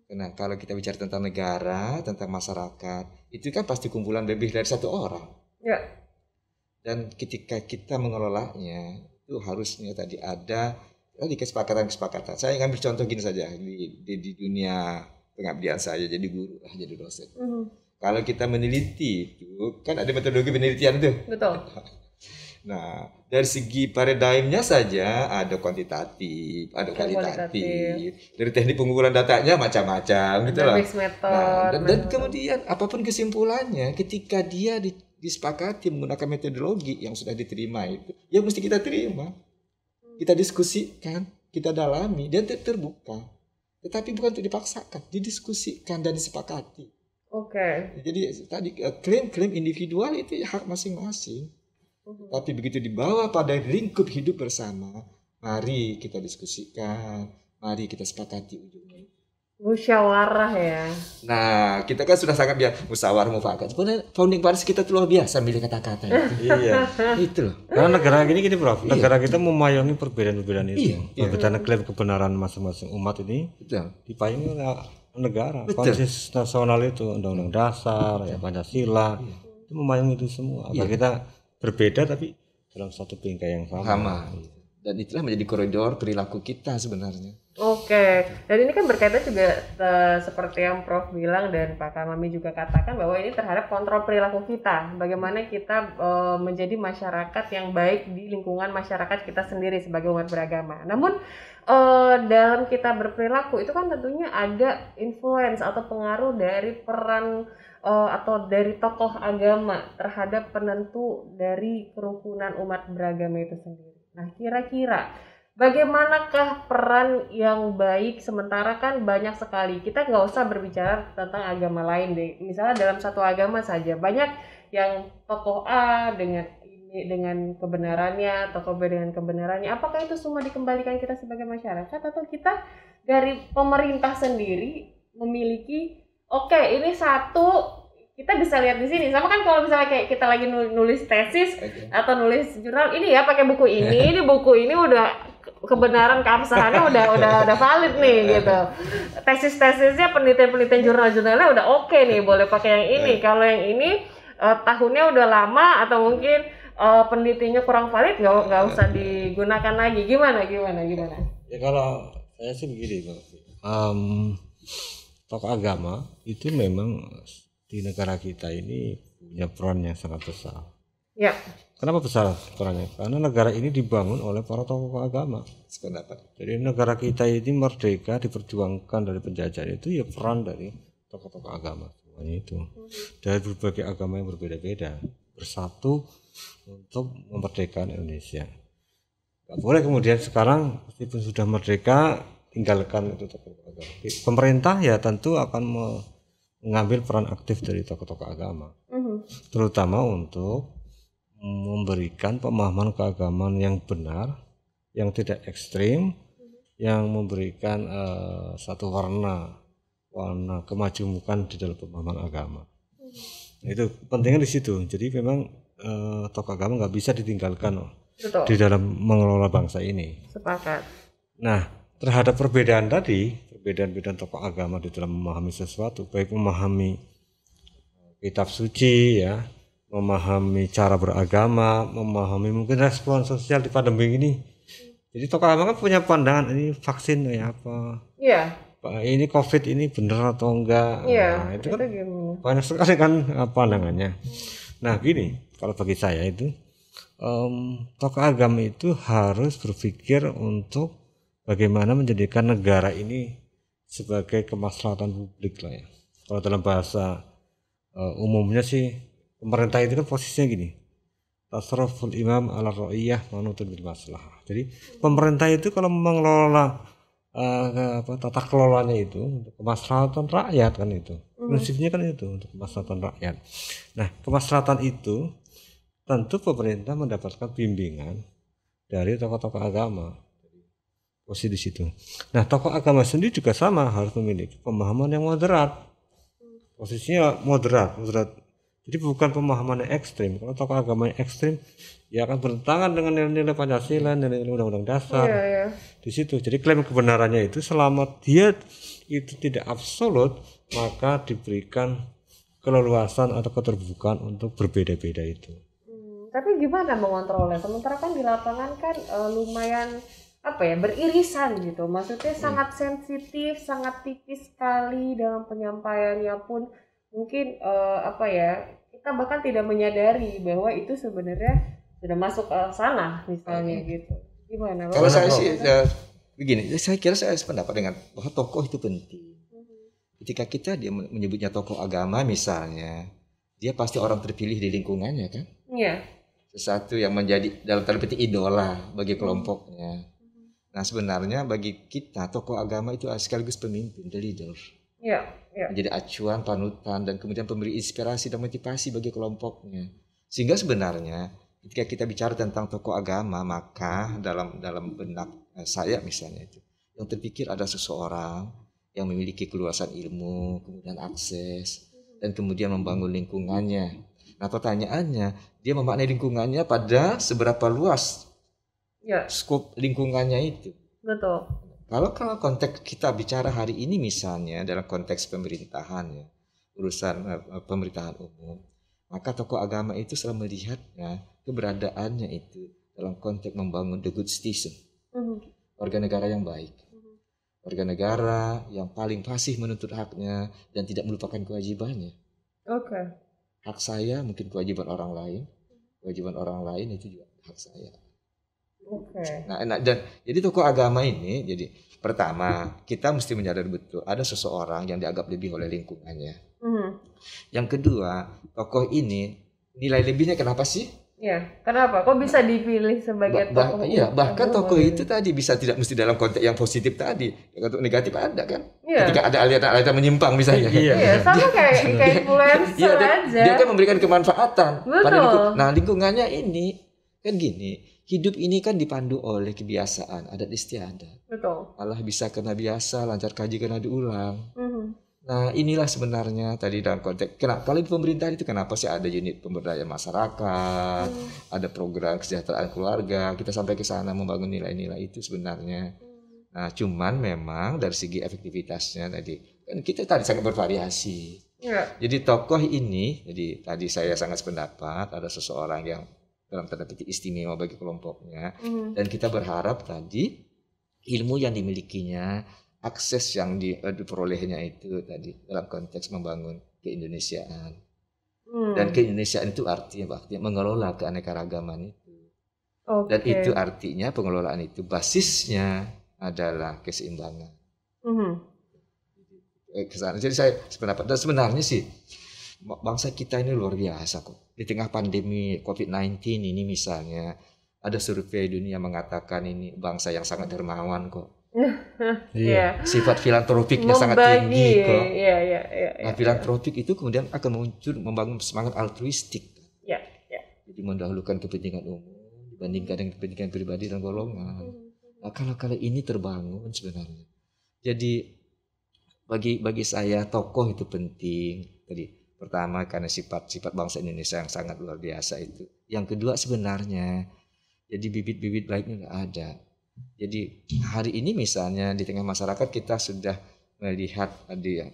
Karena kalau kita bicara tentang negara, tentang masyarakat, itu kan pasti kumpulan lebih dari satu orang. Dan ketika kita mengelolanya, itu harusnya tadi ada tadi kesepakatan-kesepakatan. Saya ngambil contoh gini saja di dunia pengabdian saya jadi guru, jadi dosen. Kalau kita meneliti itu kan ada metodologi penelitian tuh. Betul. Nah, dari segi paradigmnya saja ada kuantitatif, ada kualitatif. Dari teknik pengumpulan datanya macam-macam gitu lah. Nah, dan kemudian apapun kesimpulannya ketika dia disepakati menggunakan metodologi yang sudah diterima itu, ya mesti kita terima. Kita diskusikan, kita dalami, dan terbuka. Tetapi bukan untuk dipaksakan, didiskusikan dan disepakati. Jadi tadi klaim-klaim individual itu hak masing-masing. Tapi begitu dibawa pada lingkup hidup bersama, mari kita diskusikan, mari kita sepakati ujungnya. Musyawarah ya. Nah, kita kan sudah sangat biasa musyawarah mufakat. Sebenarnya founding fathers kita tuh luar biasa milih kata-kata itu. Iya. Itu loh. Karena negara gini Prof. Negara kita memayungi perbedaan-perbedaan itu. Iya. Perbedaan klaim kebenaran masing-masing umat ini Betul. dipayungi oleh negara. Betul. Konstitusi nasional itu, undang-undang dasar, ya Pancasila, itu memayungi itu semua. Agar kita berbeda tapi dalam satu bingkai yang sama. Sama. Dan itulah menjadi koridor perilaku kita sebenarnya. Oke, dan ini kan berkaitan juga seperti yang Prof bilang dan Pak Kamami juga katakan bahwa ini terhadap kontrol perilaku kita. Bagaimana kita menjadi masyarakat yang baik di lingkungan masyarakat kita sendiri sebagai umat beragama. Namun dalam kita berperilaku itu kan tentunya ada influence atau pengaruh dari peran atau dari tokoh agama terhadap penentu dari kerukunan umat beragama itu sendiri. Nah, kira-kira bagaimanakah peran yang baik, sementara kan banyak sekali, kita nggak usah berbicara tentang agama lain deh, misalnya dalam satu agama saja banyak yang tokoh A dengan kebenarannya, tokoh B dengan kebenarannya, apakah itu semua dikembalikan kita sebagai masyarakat atau kita dari pemerintah sendiri memiliki ini satu kita bisa lihat di sini, sama kan kalau misalnya kayak kita lagi nulis tesis atau nulis jurnal ini ya pakai buku ini buku ini udah kebenaran keabsahannya udah valid nih gitu. Tesisnya penelitian jurnalnya udah oke nih, boleh pakai yang ini. Kalau yang ini tahunnya udah lama atau mungkin penelitiannya kurang valid, nggak usah digunakan lagi. Gimana? Ya kalau saya sih begini, tokoh agama itu memang di negara kita ini punya peran yang sangat besar. Ya. Kenapa besar perannya? Karena negara ini dibangun oleh para tokoh agama. Sependapat. Jadi negara kita ini merdeka diperjuangkan dari penjajahan itu ya peran dari tokoh-tokoh agama semuanya itu. Dari berbagai agama yang berbeda-beda bersatu untuk memerdekakan Indonesia. Gak boleh kemudian sekarang meskipun sudah merdeka tinggalkan itu tokoh agama. Pemerintah ya tentu akan mengambil peran aktif dari tokoh-tokoh agama, terutama untuk memberikan pemahaman keagamaan yang benar, yang tidak ekstrim, yang memberikan satu warna kemajemukan di dalam pemahaman agama. Itu pentingnya di situ. Jadi memang tokoh agama nggak bisa ditinggalkan di dalam mengelola bangsa ini. Sepakat. Nah, terhadap perbedaan tokoh agama di dalam memahami sesuatu, baik memahami kitab suci ya, memahami cara beragama, memahami mungkin respon sosial di pandemi ini. Jadi tokoh agama kan punya pandangan ini vaksin kayak apa? Iya. Ini COVID ini benar atau enggak? Iya. Nah, itu kan banyak sekali kan pandangannya. Nah, gini, kalau bagi saya itu tokoh agama itu harus berpikir untuk bagaimana menjadikan negara ini sebagai kemaslahatan publik lah ya. Kalau dalam bahasa umumnya sih pemerintah itu kan posisinya gini, tasarruful imam ala ra'iyah manutun bil maslahah. Jadi pemerintah itu kalau mengelola tata kelolanya itu untuk kemaslahatan rakyat kan itu. Prinsipnya kan itu untuk kemaslahatan rakyat. Nah, kemaslahatan itu tentu pemerintah mendapatkan bimbingan dari tokoh-tokoh agama. Posisi di situ. Nah, tokoh agama sendiri juga sama, harus memiliki pemahaman yang moderat. Posisinya moderat. Jadi bukan pemahaman yang ekstrim. Kalau tokoh agama yang ekstrim, ya akan bertentangan dengan nilai-nilai Pancasila, nilai-nilai Undang-Undang Dasar. Iya. Di situ. Jadi klaim kebenarannya itu selama dia itu tidak absolut, maka diberikan keleluasan atau keterbukaan untuk berbeda-beda itu. Tapi gimana mengontrolnya? Sementara kan di lapangan kan lumayan beririsan gitu, maksudnya sangat sensitif, sangat tipis sekali dalam penyampaiannya pun mungkin kita bahkan tidak menyadari bahwa itu sebenarnya sudah masuk ke sana misalnya gitu. Gimana? Kalau saya sih begini, saya kira saya sependapat dengan bahwa tokoh itu penting. Ketika dia menyebutnya tokoh agama misalnya, dia pasti orang terpilih di lingkungannya kan? Iya. Sesuatu yang menjadi dalam tanda petik idola bagi kelompoknya. Nah, sebenarnya bagi kita tokoh agama itu sekaligus pemimpin, the leader. Iya. Menjadi acuan, panutan, dan kemudian pemberi inspirasi dan motivasi bagi kelompoknya. Sehingga sebenarnya ketika kita bicara tentang tokoh agama, maka dalam benak saya misalnya itu, yang terpikir ada seseorang yang memiliki keluasan ilmu, kemudian akses, dan kemudian membangun lingkungannya. Nah pertanyaannya, dia memaknai lingkungannya pada seberapa luas skop lingkungannya itu. Betul. Kalau konteks kita bicara hari ini misalnya dalam konteks pemerintahan ya, urusan pemerintahan umum, maka tokoh agama itu selalu melihatnya keberadaannya itu dalam konteks membangun the good citizen, warga negara yang baik, warga negara yang paling fasih menuntut haknya dan tidak melupakan kewajibannya. Hak saya mungkin kewajiban orang lain itu juga hak saya. Nah, dan jadi tokoh agama ini, jadi pertama kita mesti menyadari betul ada seseorang yang dianggap lebih oleh lingkungannya. Yang kedua, tokoh ini nilai lebihnya kenapa sih? Ya, kenapa? Kok bisa dipilih sebagai tokoh? Iya, bahkan tokoh itu tadi bisa tidak mesti dalam konteks yang positif tadi. Untuk negatif ada kan? Ketika ada aliran-aliran menyimpang misalnya. Iya, sama kayak influencer aja. Dia kan memberikan kemanfaatan pada Betul. Nah, lingkungannya ini kan gini. Hidup ini kan dipandu oleh kebiasaan, adat istiadat. Betul. Allah bisa kena biasa, lancar kaji kena diulang. Nah inilah sebenarnya tadi dalam konteks kalau di pemerintahan itu kenapa sih ada unit pemberdayaan masyarakat, ada program kesejahteraan keluarga, kita sampai ke sana membangun nilai-nilai itu sebenarnya. Nah cuman memang dari segi efektivitasnya tadi kan kita tadi sangat bervariasi. Jadi tokoh ini, jadi tadi saya sangat sependapat ada seseorang yang dalam tanda petik istimewa bagi kelompoknya, dan kita berharap tadi ilmu yang dimilikinya, akses yang diperolehnya itu tadi dalam konteks membangun keindonesiaan. Dan keindonesiaan itu artinya mengelola keanekaragaman itu. Dan itu artinya pengelolaan itu basisnya adalah keseimbangan. Jadi saya sependapat, dan sebenarnya sih bangsa kita ini luar biasa kok. Di tengah pandemi COVID-19 ini misalnya, ada survei dunia mengatakan ini bangsa yang sangat dermawan kok. Sifat filantropiknya sangat tinggi kok. Nah, filantropik itu kemudian akan muncul membangun semangat altruistik. Jadi mendahulukan kepentingan umum dibandingkan dengan kepentingan pribadi dan golongan. Nah, kalau ini terbangun sebenarnya. Jadi bagi saya tokoh itu penting. Tadi pertama karena sifat bangsa Indonesia yang sangat luar biasa itu. Yang kedua sebenarnya jadi bibit-bibit baiknya nggak ada. Jadi hari ini misalnya di tengah masyarakat kita sudah melihat ada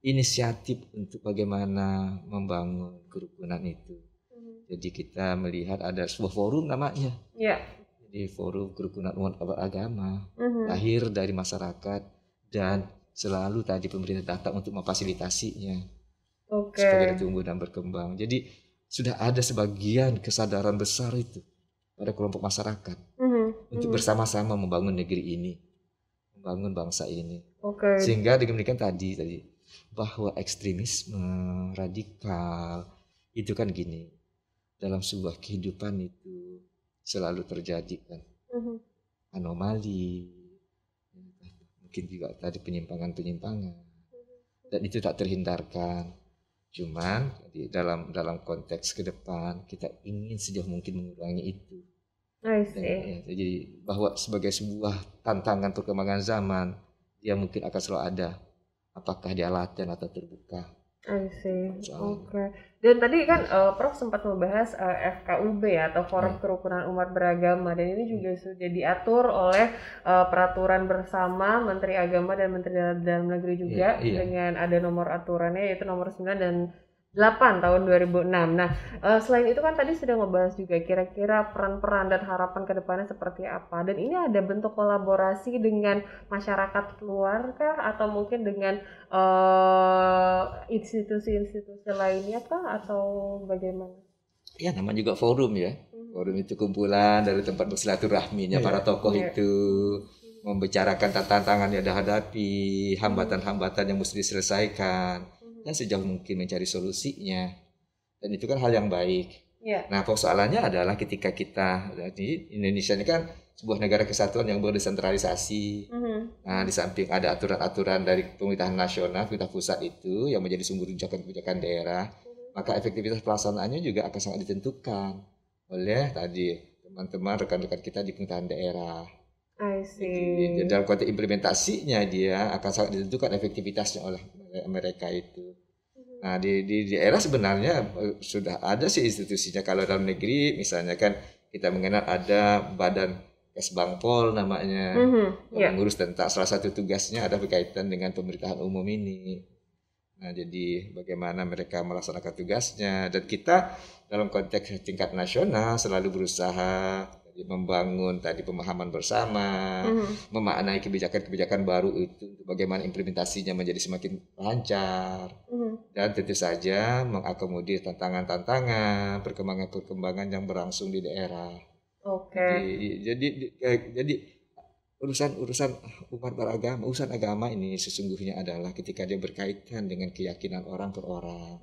inisiatif untuk bagaimana membangun kerukunan itu. Jadi kita melihat ada sebuah forum namanya. Jadi forum kerukunan umat beragama lahir dari masyarakat dan selalu tadi pemerintah datang untuk memfasilitasinya. Supaya tumbuh dan berkembang. Jadi sudah ada sebagian kesadaran besar itu pada kelompok masyarakat untuk bersama-sama membangun negeri ini, membangun bangsa ini. Sehingga demikian tadi bahwa ekstremisme radikal itu kan gini, dalam sebuah kehidupan itu selalu terjadi kan anomali, mungkin juga tadi penyimpangan, dan itu tak terhindarkan. Cuman dalam konteks ke depan kita ingin sejauh mungkin mengurangi itu. Jadi bahwa sebagai sebuah tantangan perkembangan zaman dia mungkin akan selalu ada, apakah dia laten atau terbuka. Dan tadi kan Prof sempat membahas FKUB ya, atau Forum Kerukunan Umat Beragama, dan ini juga sudah diatur oleh peraturan bersama Menteri Agama dan Menteri Dalam Negeri juga, dengan ada nomor aturannya yaitu nomor 9 dan 8 tahun 2006. Nah, selain itu kan tadi sudah ngebahas juga kira-kira peran-peran dan harapan ke depannya seperti apa. Dan ini ada bentuk kolaborasi dengan masyarakat luar kah, atau mungkin dengan institusi-institusi lainnya kah, atau bagaimana? Ya, namanya juga forum ya. Forum itu kumpulan dari tempat bersilaturahminya para tokoh itu, membicarakan tantangan yang dihadapi, hambatan-hambatan yang mesti diselesaikan. Dan sejauh mungkin mencari solusinya, dan itu kan hal yang baik. Nah persoalannya adalah ketika kita di Indonesia ini kan sebuah negara kesatuan yang berdesentralisasi. Nah di samping ada aturan-aturan dari pemerintahan nasional, pemerintah pusat itu yang menjadi sumber kebijakan daerah, maka efektivitas pelaksanaannya juga akan sangat ditentukan oleh tadi teman-teman rekan-rekan kita di pemerintahan daerah. I see. Jadi, dalam konteks implementasinya dia akan sangat ditentukan efektivitasnya oleh mereka itu. Nah di daerah sebenarnya sudah ada sih institusinya. Kalau dalam negeri misalnya kan kita mengenal ada Badan Kesbangpol namanya, yang mengurus tentang salah satu tugasnya ada berkaitan dengan pemerintahan umum ini. Nah jadi bagaimana mereka melaksanakan tugasnya, dan kita dalam konteks tingkat nasional selalu berusaha membangun tadi pemahaman bersama, memaknai kebijakan-kebijakan baru itu untuk bagaimana implementasinya menjadi semakin lancar, dan tentu saja mengakomodir tantangan-tantangan, perkembangan-perkembangan yang berlangsung di daerah. Jadi urusan umat beragama, urusan agama ini sesungguhnya adalah ketika dia berkaitan dengan keyakinan orang per orang,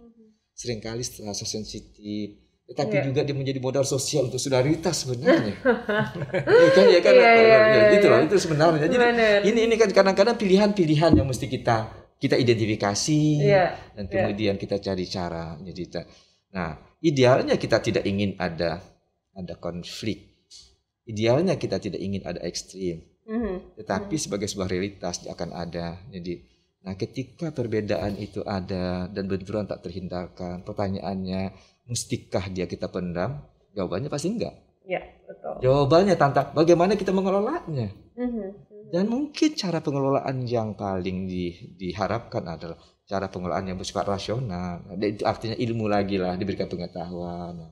seringkali terasa sensitif. Tetapi juga dia menjadi modal sosial untuk solidaritas sebenarnya. Itu sebenarnya. Jadi ini kan kadang-kadang pilihan-pilihan yang mesti kita identifikasi, dan kemudian kita cari cara. Nah, idealnya kita tidak ingin ada konflik. Idealnya kita tidak ingin ada ekstrim. Tetapi sebagai sebuah realitas dia akan ada. Jadi, nah ketika perbedaan itu ada dan benturan tak terhindarkan, pertanyaannya, mustikah dia kita pendam? Jawabannya pasti enggak. Ya, betul. Jawabannya tentang bagaimana kita mengelolanya. Dan mungkin cara pengelolaan yang paling diharapkan adalah cara pengelolaan yang bersifat rasional. Itu artinya ilmu lagi lah, diberikan pengetahuan.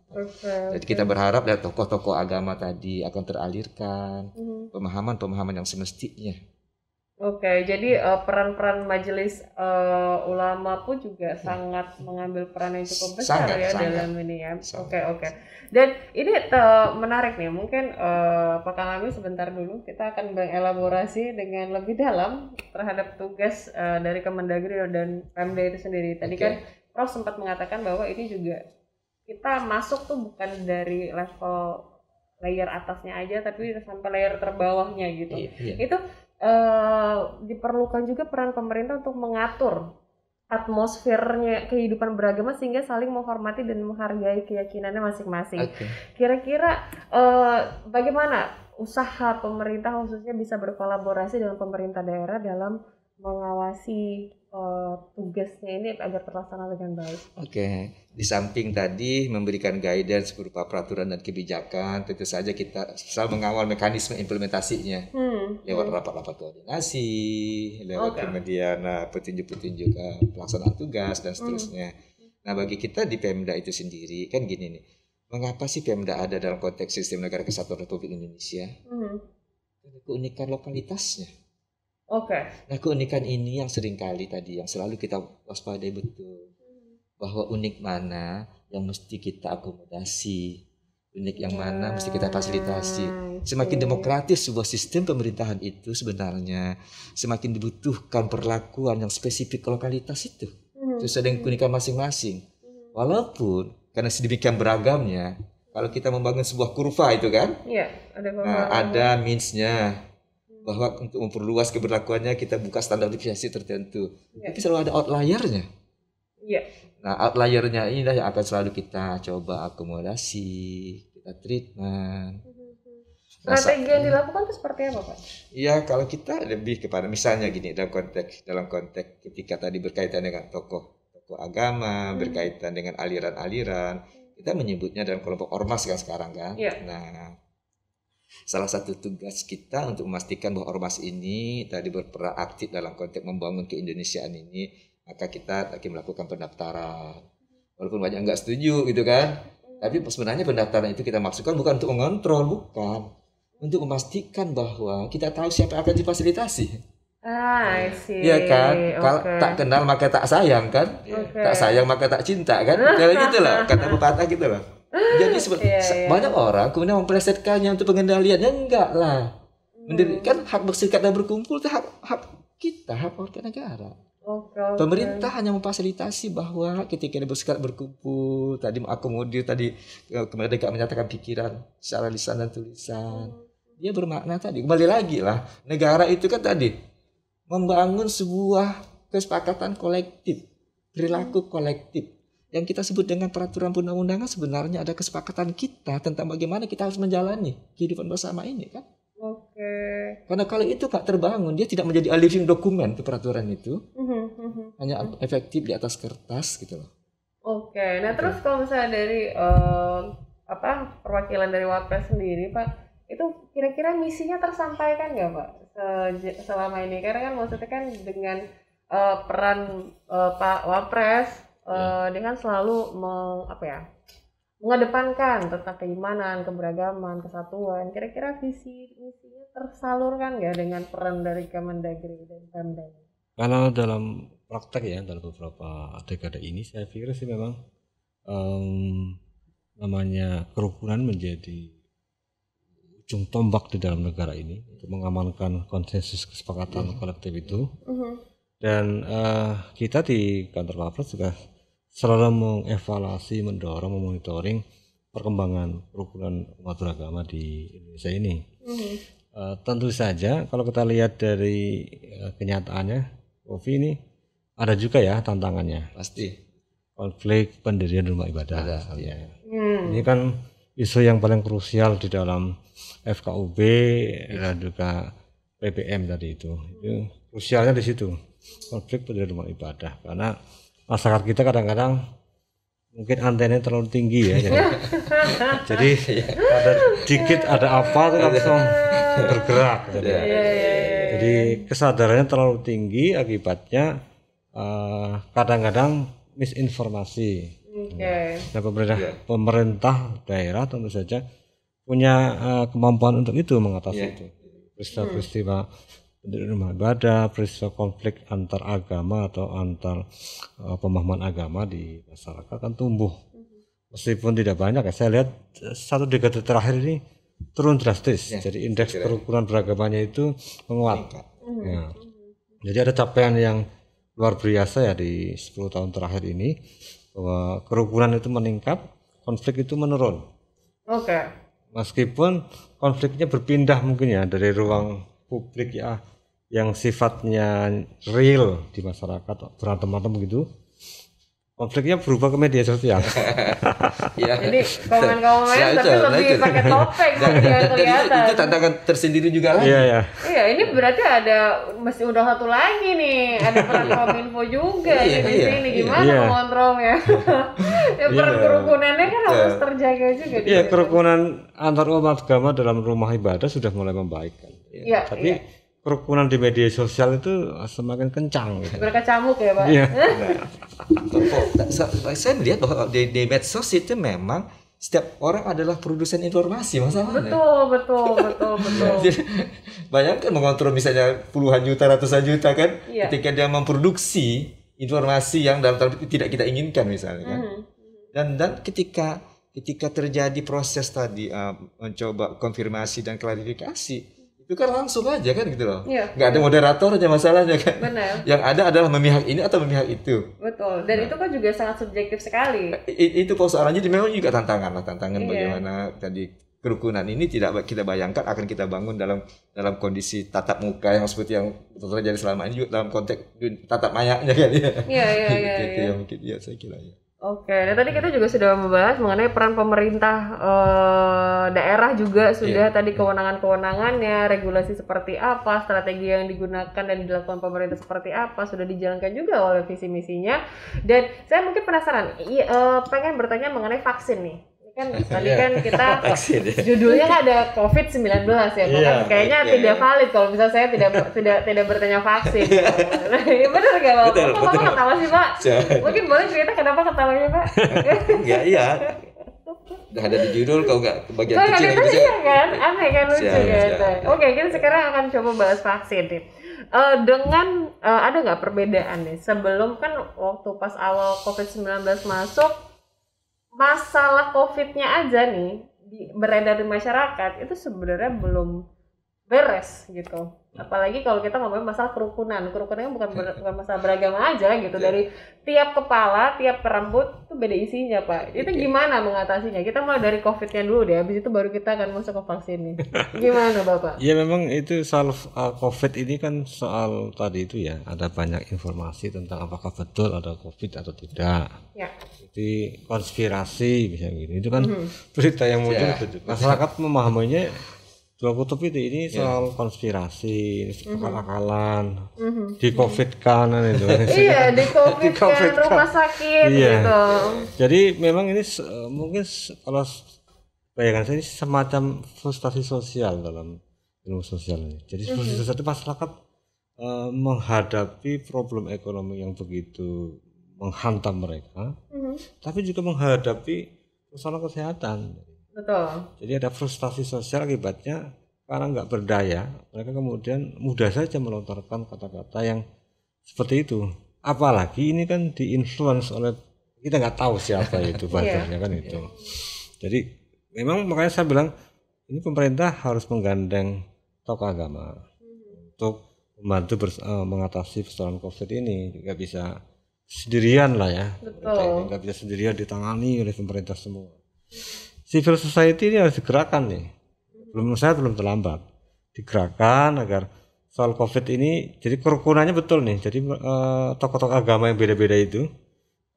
Jadi kita berharap dari tokoh-tokoh agama tadi akan teralirkan pemahaman-pemahaman yang semestinya. Jadi peran-peran majelis ulama pun juga sangat mengambil peran yang cukup besar dalam ini ya. Oke. Dan ini menarik nih, mungkin Pak Kang Amin sebentar dulu kita akan mengelaborasi dengan lebih dalam terhadap tugas dari Kemendagri dan Pemda itu sendiri. Tadi kan Prof sempat mengatakan bahwa ini juga kita masuk tuh bukan dari level layer atasnya aja, tapi sampai layer terbawahnya gitu. Itu diperlukan juga peran pemerintah untuk mengatur atmosfernya kehidupan beragama sehingga saling menghormati dan menghargai keyakinannya masing-masing. Kira-kira bagaimana usaha pemerintah khususnya bisa berkolaborasi dengan pemerintah daerah dalam mengawasi tugasnya ini agar terlaksana dengan baik? Di samping tadi memberikan guidance berupa peraturan dan kebijakan, tentu saja kita selalu mengawal mekanisme implementasinya lewat rapat-rapat koordinasi, lewat kemudian petunjuk-petunjuk pelaksanaan tugas dan seterusnya. Nah bagi kita di Pemda itu sendiri kan gini nih, mengapa sih Pemda ada dalam konteks sistem negara kesatuan Republik Indonesia? Keunikan lokalitasnya. Nah keunikan ini yang seringkali tadi yang selalu kita waspadai betul, bahwa unik mana yang mesti kita akomodasi, unik yang mana mesti kita fasilitasi. Semakin demokratis sebuah sistem pemerintahan itu sebenarnya semakin dibutuhkan perlakuan yang spesifik lokalitas itu, sesuai dengan keunikan masing-masing. Walaupun karena sedemikian beragamnya, kalau kita membangun sebuah kurva itu kan, ada means-nya. Bahwa untuk memperluas keberlakuannya kita buka standar deviasi tertentu. Tapi selalu ada outlier-nya. Nah outlier-nya inilah yang akan selalu kita coba akomodasi, kita treatment. Strategi yang dilakukan itu seperti apa Pak? Ya kalau kita lebih kepada misalnya gini, dalam konteks ketika tadi berkaitan dengan tokoh agama, berkaitan dengan aliran-aliran, kita menyebutnya dalam kelompok ormas kan sekarang kan. Nah salah satu tugas kita untuk memastikan bahwa ormas ini tadi berperan aktif dalam konteks membangun keindonesiaan ini, maka kita lagi melakukan pendaftaran. Walaupun banyak nggak setuju gitu kan, tapi sebenarnya pendaftaran itu kita maksudkan bukan untuk mengontrol, bukan, untuk memastikan bahwa kita tahu siapa yang akan difasilitasi. Iya kan, kalau tak kenal maka tak sayang kan, tak sayang maka tak cinta kan, kayak gitulah kata pepatah gitu loh. Jadi banyak orang kemudian memplesetkannya untuk pengendaliannya, enggak lah. Mendirikan hak berserikat dan berkumpul itu hak kita, hak warga negara. Pemerintah hanya memfasilitasi bahwa ketika dia berserikat berkumpul, tadi mengakomodir tadi kemerdekaan menyatakan pikiran secara lisan dan tulisan. Dia bermakna tadi kembali lagi lah, negara itu kan tadi membangun sebuah kesepakatan kolektif, perilaku kolektif. Yang kita sebut dengan peraturan undang-undangan sebenarnya ada kesepakatan kita tentang bagaimana kita harus menjalani kehidupan bersama ini kan. Karena kalau itu nggak terbangun, dia tidak menjadi a living dokumen ke peraturan itu, hanya efektif di atas kertas gitu loh. Oke, nah terus kalau misalnya dari perwakilan dari Wapres sendiri Pak, itu kira-kira misinya tersampaikan nggak Pak selama ini? Karena kan maksudnya kan dengan peran Pak Wapres, dia kan selalu mengedepankan tentang keimanan, keberagaman, kesatuan. Kira-kira visi misinya tersalurkan nggak dengan peran dari Kemendagri dan Pemda? Karena dalam praktek ya, dalam beberapa dekade ini saya pikir sih memang namanya kerukunan menjadi ujung tombak di dalam negara ini untuk mengamankan konsensus kesepakatan kolektif itu. Dan kita di kantor Wapres juga selalu mengevaluasi, mendorong, memonitoring perkembangan kerukunan umat beragama di Indonesia ini. Tentu saja kalau kita lihat dari kenyataannya, Kofi ini ada juga ya tantangannya. Pasti. Konflik pendirian rumah ibadah. Ya. Ini kan isu yang paling krusial di dalam FKUB dan juga PPM tadi itu. Itu krusialnya di situ. Konflik pendirian rumah ibadah. Karena masyarakat kita kadang-kadang mungkin antenanya terlalu tinggi ya. Jadi ada dikit ada apa tuh langsung bergerak. Jadi kesadarannya terlalu tinggi, akibatnya kadang-kadang misinformasi. Nah, pemerintah daerah tentu saja punya kemampuan untuk itu, mengatasi itu. Peristiwa pendirian rumah ibadah, peristiwa konflik antar agama atau antar pemahaman agama di masyarakat kan tumbuh. Meskipun tidak banyak ya, saya lihat satu dekade terakhir ini turun drastis. Jadi indeks kerukunan beragamanya itu menguat. Ya. Jadi ada capaian yang luar biasa ya di 10 tahun terakhir ini, bahwa kerukunan itu meningkat, konflik itu menurun. Meskipun konfliknya berpindah mungkin ya dari ruang publik ya yang sifatnya real di masyarakat, berantem-berantem begitu, konfliknya berubah ke media sosial. Jadi komen-komen tapi lebih pakai topeng yang kelihatan. Itu tantangan tersendiri juga lagi. Iya, ini berarti mesti udah satu lagi nih, ada peran Kominfo juga di sini. Gimana mengontrolnya? Peran kerukunannya kan harus terjaga juga. Iya, kerukunan antar umat agama dalam rumah ibadah sudah mulai membaik kan. Tapi kerukunan di media sosial itu semakin kencang gitu. Berkecamuk ya Pak? Iya. Saya melihat bahwa di medsos itu memang setiap orang adalah produsen informasi masalahnya. Betul. Bayangkan mengontrol misalnya puluhan juta, ratusan juta kan, ketika dia memproduksi informasi yang dalam tanda tidak kita inginkan misalnya kan. Dan ketika terjadi proses tadi mencoba konfirmasi dan klarifikasi, itu kan langsung aja kan gitu loh. Nggak ada moderator aja masalahnya kan. Benar. Yang ada adalah memihak ini atau memihak itu. Betul. Dan itu kan juga sangat subjektif sekali. Itu persoalannya memang juga tantangan bagaimana tadi kerukunan ini tidak kita bayangkan akan kita bangun dalam kondisi tatap muka yang seperti yang terjadi selama ini juga dalam konteks tatap mayanya kan ya. Itu yang mungkin saya kira ya. Oke, nah tadi kita juga sudah membahas mengenai peran pemerintah daerah juga sudah tadi kewenangan-kewenangannya, regulasi seperti apa, strategi yang digunakan dan dilakukan pemerintah seperti apa, sudah dijalankan juga oleh visi misinya. Dan saya mungkin penasaran, pengen bertanya mengenai vaksin nih. Kan tadi kan kita judulnya kan ada COVID-19 ya, kan kayaknya tidak valid kalau misalnya saya tidak bertanya vaksin. Ya benar nggak Pak? Kok ketawa sih Pak? Mungkin boleh cerita kenapa ketawanya Pak? Iya. Udah ada di judul kau nggak bagian kecil itu iya kan, aneh kan, lucu kan. Oke, kita sekarang akan coba bahas vaksin nih. Dengan ada nggak perbedaan nih sebelum kan waktu pas awal COVID-19 masuk, masalah COVID-nya aja nih beredar di masyarakat itu sebenarnya belum beres gitu. Apalagi kalau kita ngomongin masalah kerukunan bukan masalah beragama aja gitu. Dari tiap kepala, tiap rambut itu beda isinya Pak. Itu gimana mengatasinya? Kita mulai dari COVID-nya dulu deh, habis itu baru kita akan masuk ke vaksin nih. Gimana Bapak? Ya memang itu soal COVID ini kan soal tadi itu ya, ada banyak informasi tentang apakah betul ada COVID atau tidak. Ya. Jadi konspirasi misalnya gitu. Itu kan berita yang muncul. Masyarakat memahaminya dua kutub itu ini soal konspirasi, akal-akalan, di COVID kan itu. Iya, di COVID kan rumah sakit gitu. Jadi memang ini mungkin kalau bayangan saya ini semacam frustasi sosial dalam ilmu sosial ini. Jadi frustasi sosial itu masyarakat menghadapi problem ekonomi yang begitu menghantam mereka, tapi juga menghadapi persoalan kesehatan. Betul. Jadi ada frustasi sosial akibatnya karena nggak berdaya, mereka kemudian mudah saja melontarkan kata-kata yang seperti itu. Apalagi ini kan diinfluence oleh, kita nggak tahu siapa itu badannya kan itu. Jadi memang makanya saya bilang ini pemerintah harus menggandeng tokoh agama untuk membantu mengatasi persoalan COVID ini. Nggak bisa sendirian lah ya. Betul. Nggak bisa sendirian ditangani oleh pemerintah semua. Civil society ini harus digerakkan nih. Belum terlambat. Digerakkan agar soal COVID ini, jadi kerukunannya betul nih. Jadi tokoh-tokoh agama yang beda-beda itu,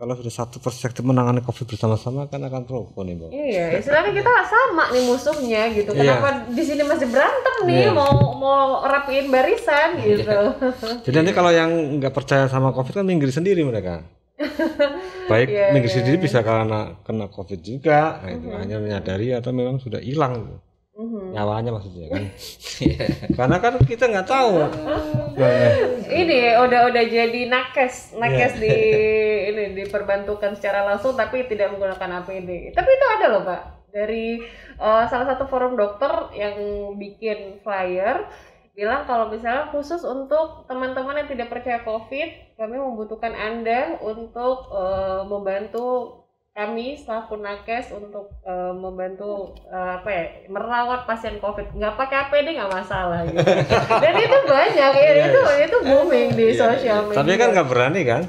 kalau sudah satu perspektif menangani COVID bersama-sama kan akan rukun nih, Mbak. Iya, istilahnya kita sama nih musuhnya gitu. Kenapa di sini masih berantem nih, mau rapiin barisan gitu. Jadi nanti kalau yang nggak percaya sama COVID kan minggir sendiri mereka. Baik minggir sendiri bisa karena kena COVID juga, itu hanya menyadari atau memang sudah hilang nyawanya maksudnya kan. Karena kan kita nggak tahu. Ini udah jadi nakes di ini diperbantukan secara langsung tapi tidak menggunakan APD. Tapi itu ada loh Pak dari salah satu forum dokter yang bikin flyer bilang kalau misalnya khusus untuk teman-teman yang tidak percaya COVID, kami membutuhkan Anda untuk membantu kami selaku nakes untuk membantu merawat pasien COVID. Nggak pakai APD nggak masalah gitu. Dan itu banyak itu booming di sosial media. Tapi kan nggak berani kan?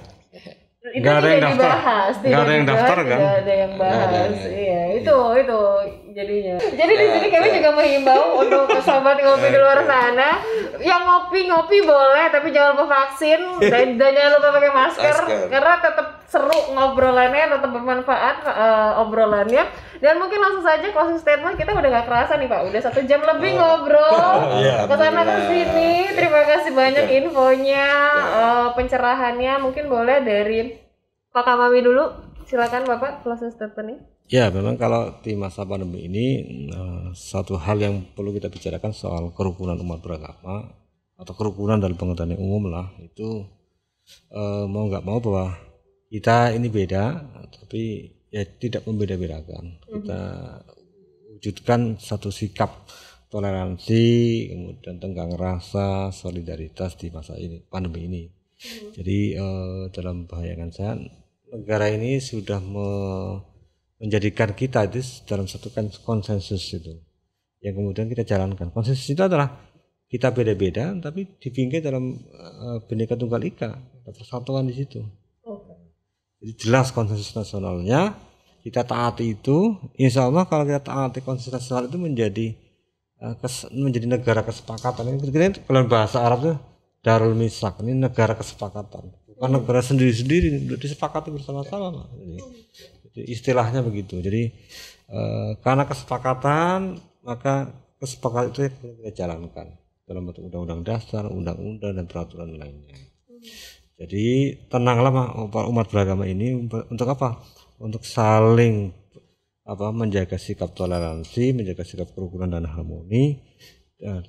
Nggak ada yang daftar. Nggak ada yang daftar kan? Nggak ada yang bahas. Iya, itu jadinya. Jadi di sini kami juga menghimbau untuk sobat ngopi di luar sana, yang ngopi boleh tapi jangan lupa vaksin dan jangan lupa pakai masker karena tetap seru ngobrolannya, tetap bermanfaat obrolannya. Dan mungkin langsung saja closing statement, kita udah gak kerasa nih Pak, udah 1 jam lebih ngobrol kesana kesini. Terima kasih banyak infonya, pencerahannya. Mungkin boleh dari Pak Kamami dulu, silakan Bapak closing statementnya. Ya, memang kalau di masa pandemi ini satu hal yang perlu kita bicarakan soal kerukunan umat beragama atau kerukunan dalam pengertian yang umum lah, itu mau nggak mau bahwa kita ini beda, tapi ya tidak membeda-bedakan. Kita wujudkan satu sikap toleransi, kemudian tenggang rasa, solidaritas di masa ini, pandemi ini. Jadi dalam bayangan saya, negara ini sudah menjadikan kita itu dalam satu konsensus itu, yang kemudian kita jalankan. Konsensus itu adalah kita beda-beda, tapi dibingkai dalam Bhinneka Tunggal Ika, ada persatuan di situ. Jadi jelas konsensus nasionalnya, kita taati itu. Insya Allah kalau kita taati konsensus nasional itu menjadi negara kesepakatan. Ini kalau bahasa Arab itu Darul Misak, ini negara kesepakatan, bukan negara sendiri-sendiri, disepakati bersama-sama. Jadi istilahnya begitu. Jadi karena kesepakatan, maka kesepakatan itu kita jalankan dalam bentuk undang-undang dasar, undang-undang dan peraturan lainnya. Jadi tenanglah umat beragama ini untuk apa? Untuk saling menjaga sikap toleransi, menjaga sikap kerukunan dan harmoni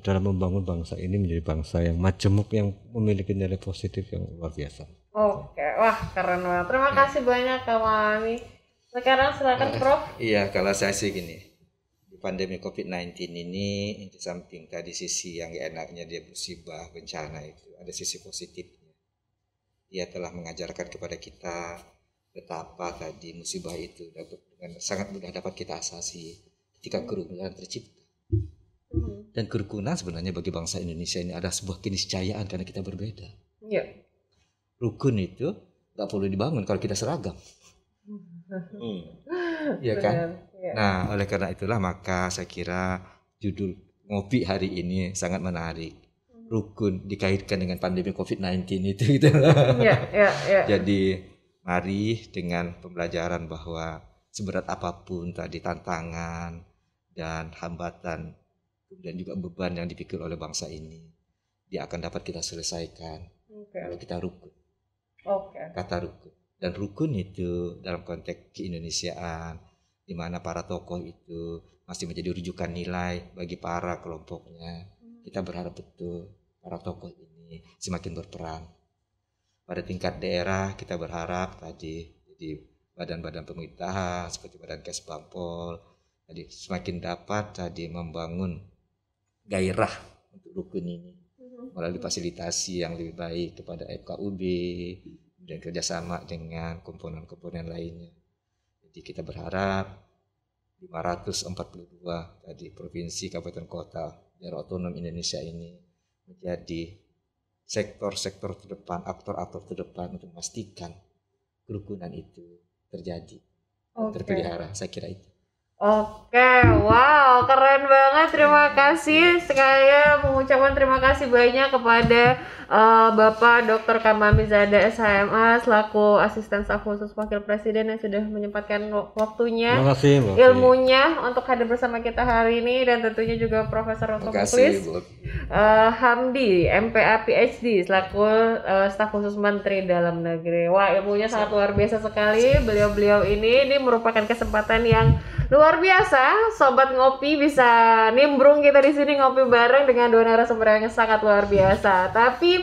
dalam membangun bangsa ini menjadi bangsa yang majemuk, yang memiliki nilai positif yang luar biasa. Oke, wah keren banget. Terima kasih banyak Kak Mami. Sekarang silakan Prof. Iya, kalau saya sih gini, di pandemi COVID-19 ini, di samping tadi sisi yang enaknya dia musibah, bencana itu, ada sisi positifnya. Dia telah mengajarkan kepada kita betapa tadi musibah itu dengan sangat mudah dapat kita asasi ketika kerukunan tercipta. Dan kerukunan sebenarnya bagi bangsa Indonesia ini ada sebuah keniscayaan karena kita berbeda. Iya. Rukun itu nggak perlu dibangun kalau kita seragam. Ya kan? Ya. Nah, oleh karena itulah maka saya kira judul ngopi hari ini sangat menarik. Rukun dikaitkan dengan pandemi COVID-19 itu gitu. Ya. Jadi mari dengan pembelajaran bahwa seberat apapun tadi tantangan dan hambatan kemudian juga beban yang dipikul oleh bangsa ini, dia akan dapat kita selesaikan kalau kita rukun. Kata rukun. Dan rukun itu dalam konteks keindonesiaan, di mana para tokoh itu masih menjadi rujukan nilai bagi para kelompoknya. Kita berharap betul para tokoh ini semakin berperan. Pada tingkat daerah kita berharap tadi di badan-badan pemerintahan seperti Badan Kes Bampol tadi semakin dapat tadi membangun gairah untuk rukun ini melalui fasilitasi yang lebih baik kepada FKUB dan kerjasama dengan komponen-komponen lainnya. Jadi kita berharap 542 tadi provinsi, kabupaten, kota, daerah otonom Indonesia ini menjadi sektor-sektor terdepan, aktor-aktor terdepan untuk memastikan kerukunan itu terjadi, terpelihara. Saya kira itu. Wow, keren banget. Terima kasih. Saya mengucapkan terima kasih banyak kepada Bapak Dr. Kamamizada SHMA selaku Asisten Staf Khusus Wakil Presiden yang sudah menyempatkan waktunya, ilmunya untuk hadir bersama kita hari ini, dan tentunya juga Profesor Otto Muklis Hamdi, MPA PhD selaku Staf Khusus Menteri Dalam Negeri. Wah, ilmunya sangat luar biasa sekali. Beliau-beliau ini merupakan kesempatan yang luar biasa. Sobat Ngopi bisa nimbrung kita di sini ngopi bareng dengan dua narasumber yang sangat luar biasa. Tapi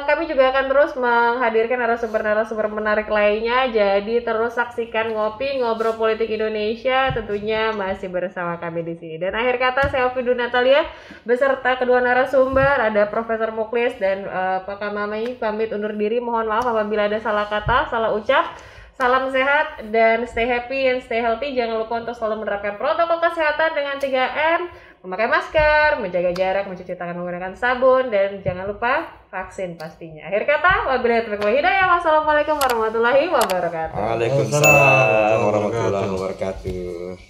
kami juga akan terus menghadirkan narasumber-narasumber menarik lainnya. Jadi terus saksikan Ngopi Ngobrol Politik Indonesia, tentunya masih bersama kami di sini. Dan akhir kata saya Ovi Natalia beserta kedua narasumber ada Profesor Muklis dan Pak Kamami pamit undur diri. Mohon maaf apabila ada salah kata, salah ucap. Salam sehat dan stay happy and stay healthy. Jangan lupa untuk selalu menerapkan protokol kesehatan dengan 3M, memakai masker, menjaga jarak, mencuci tangan menggunakan sabun, dan jangan lupa vaksin pastinya. Akhir kata, wabillahi taufiq wal hidayah. Wassalamualaikum warahmatullahi wabarakatuh. Waalaikumsalam warahmatullahi wabarakatuh.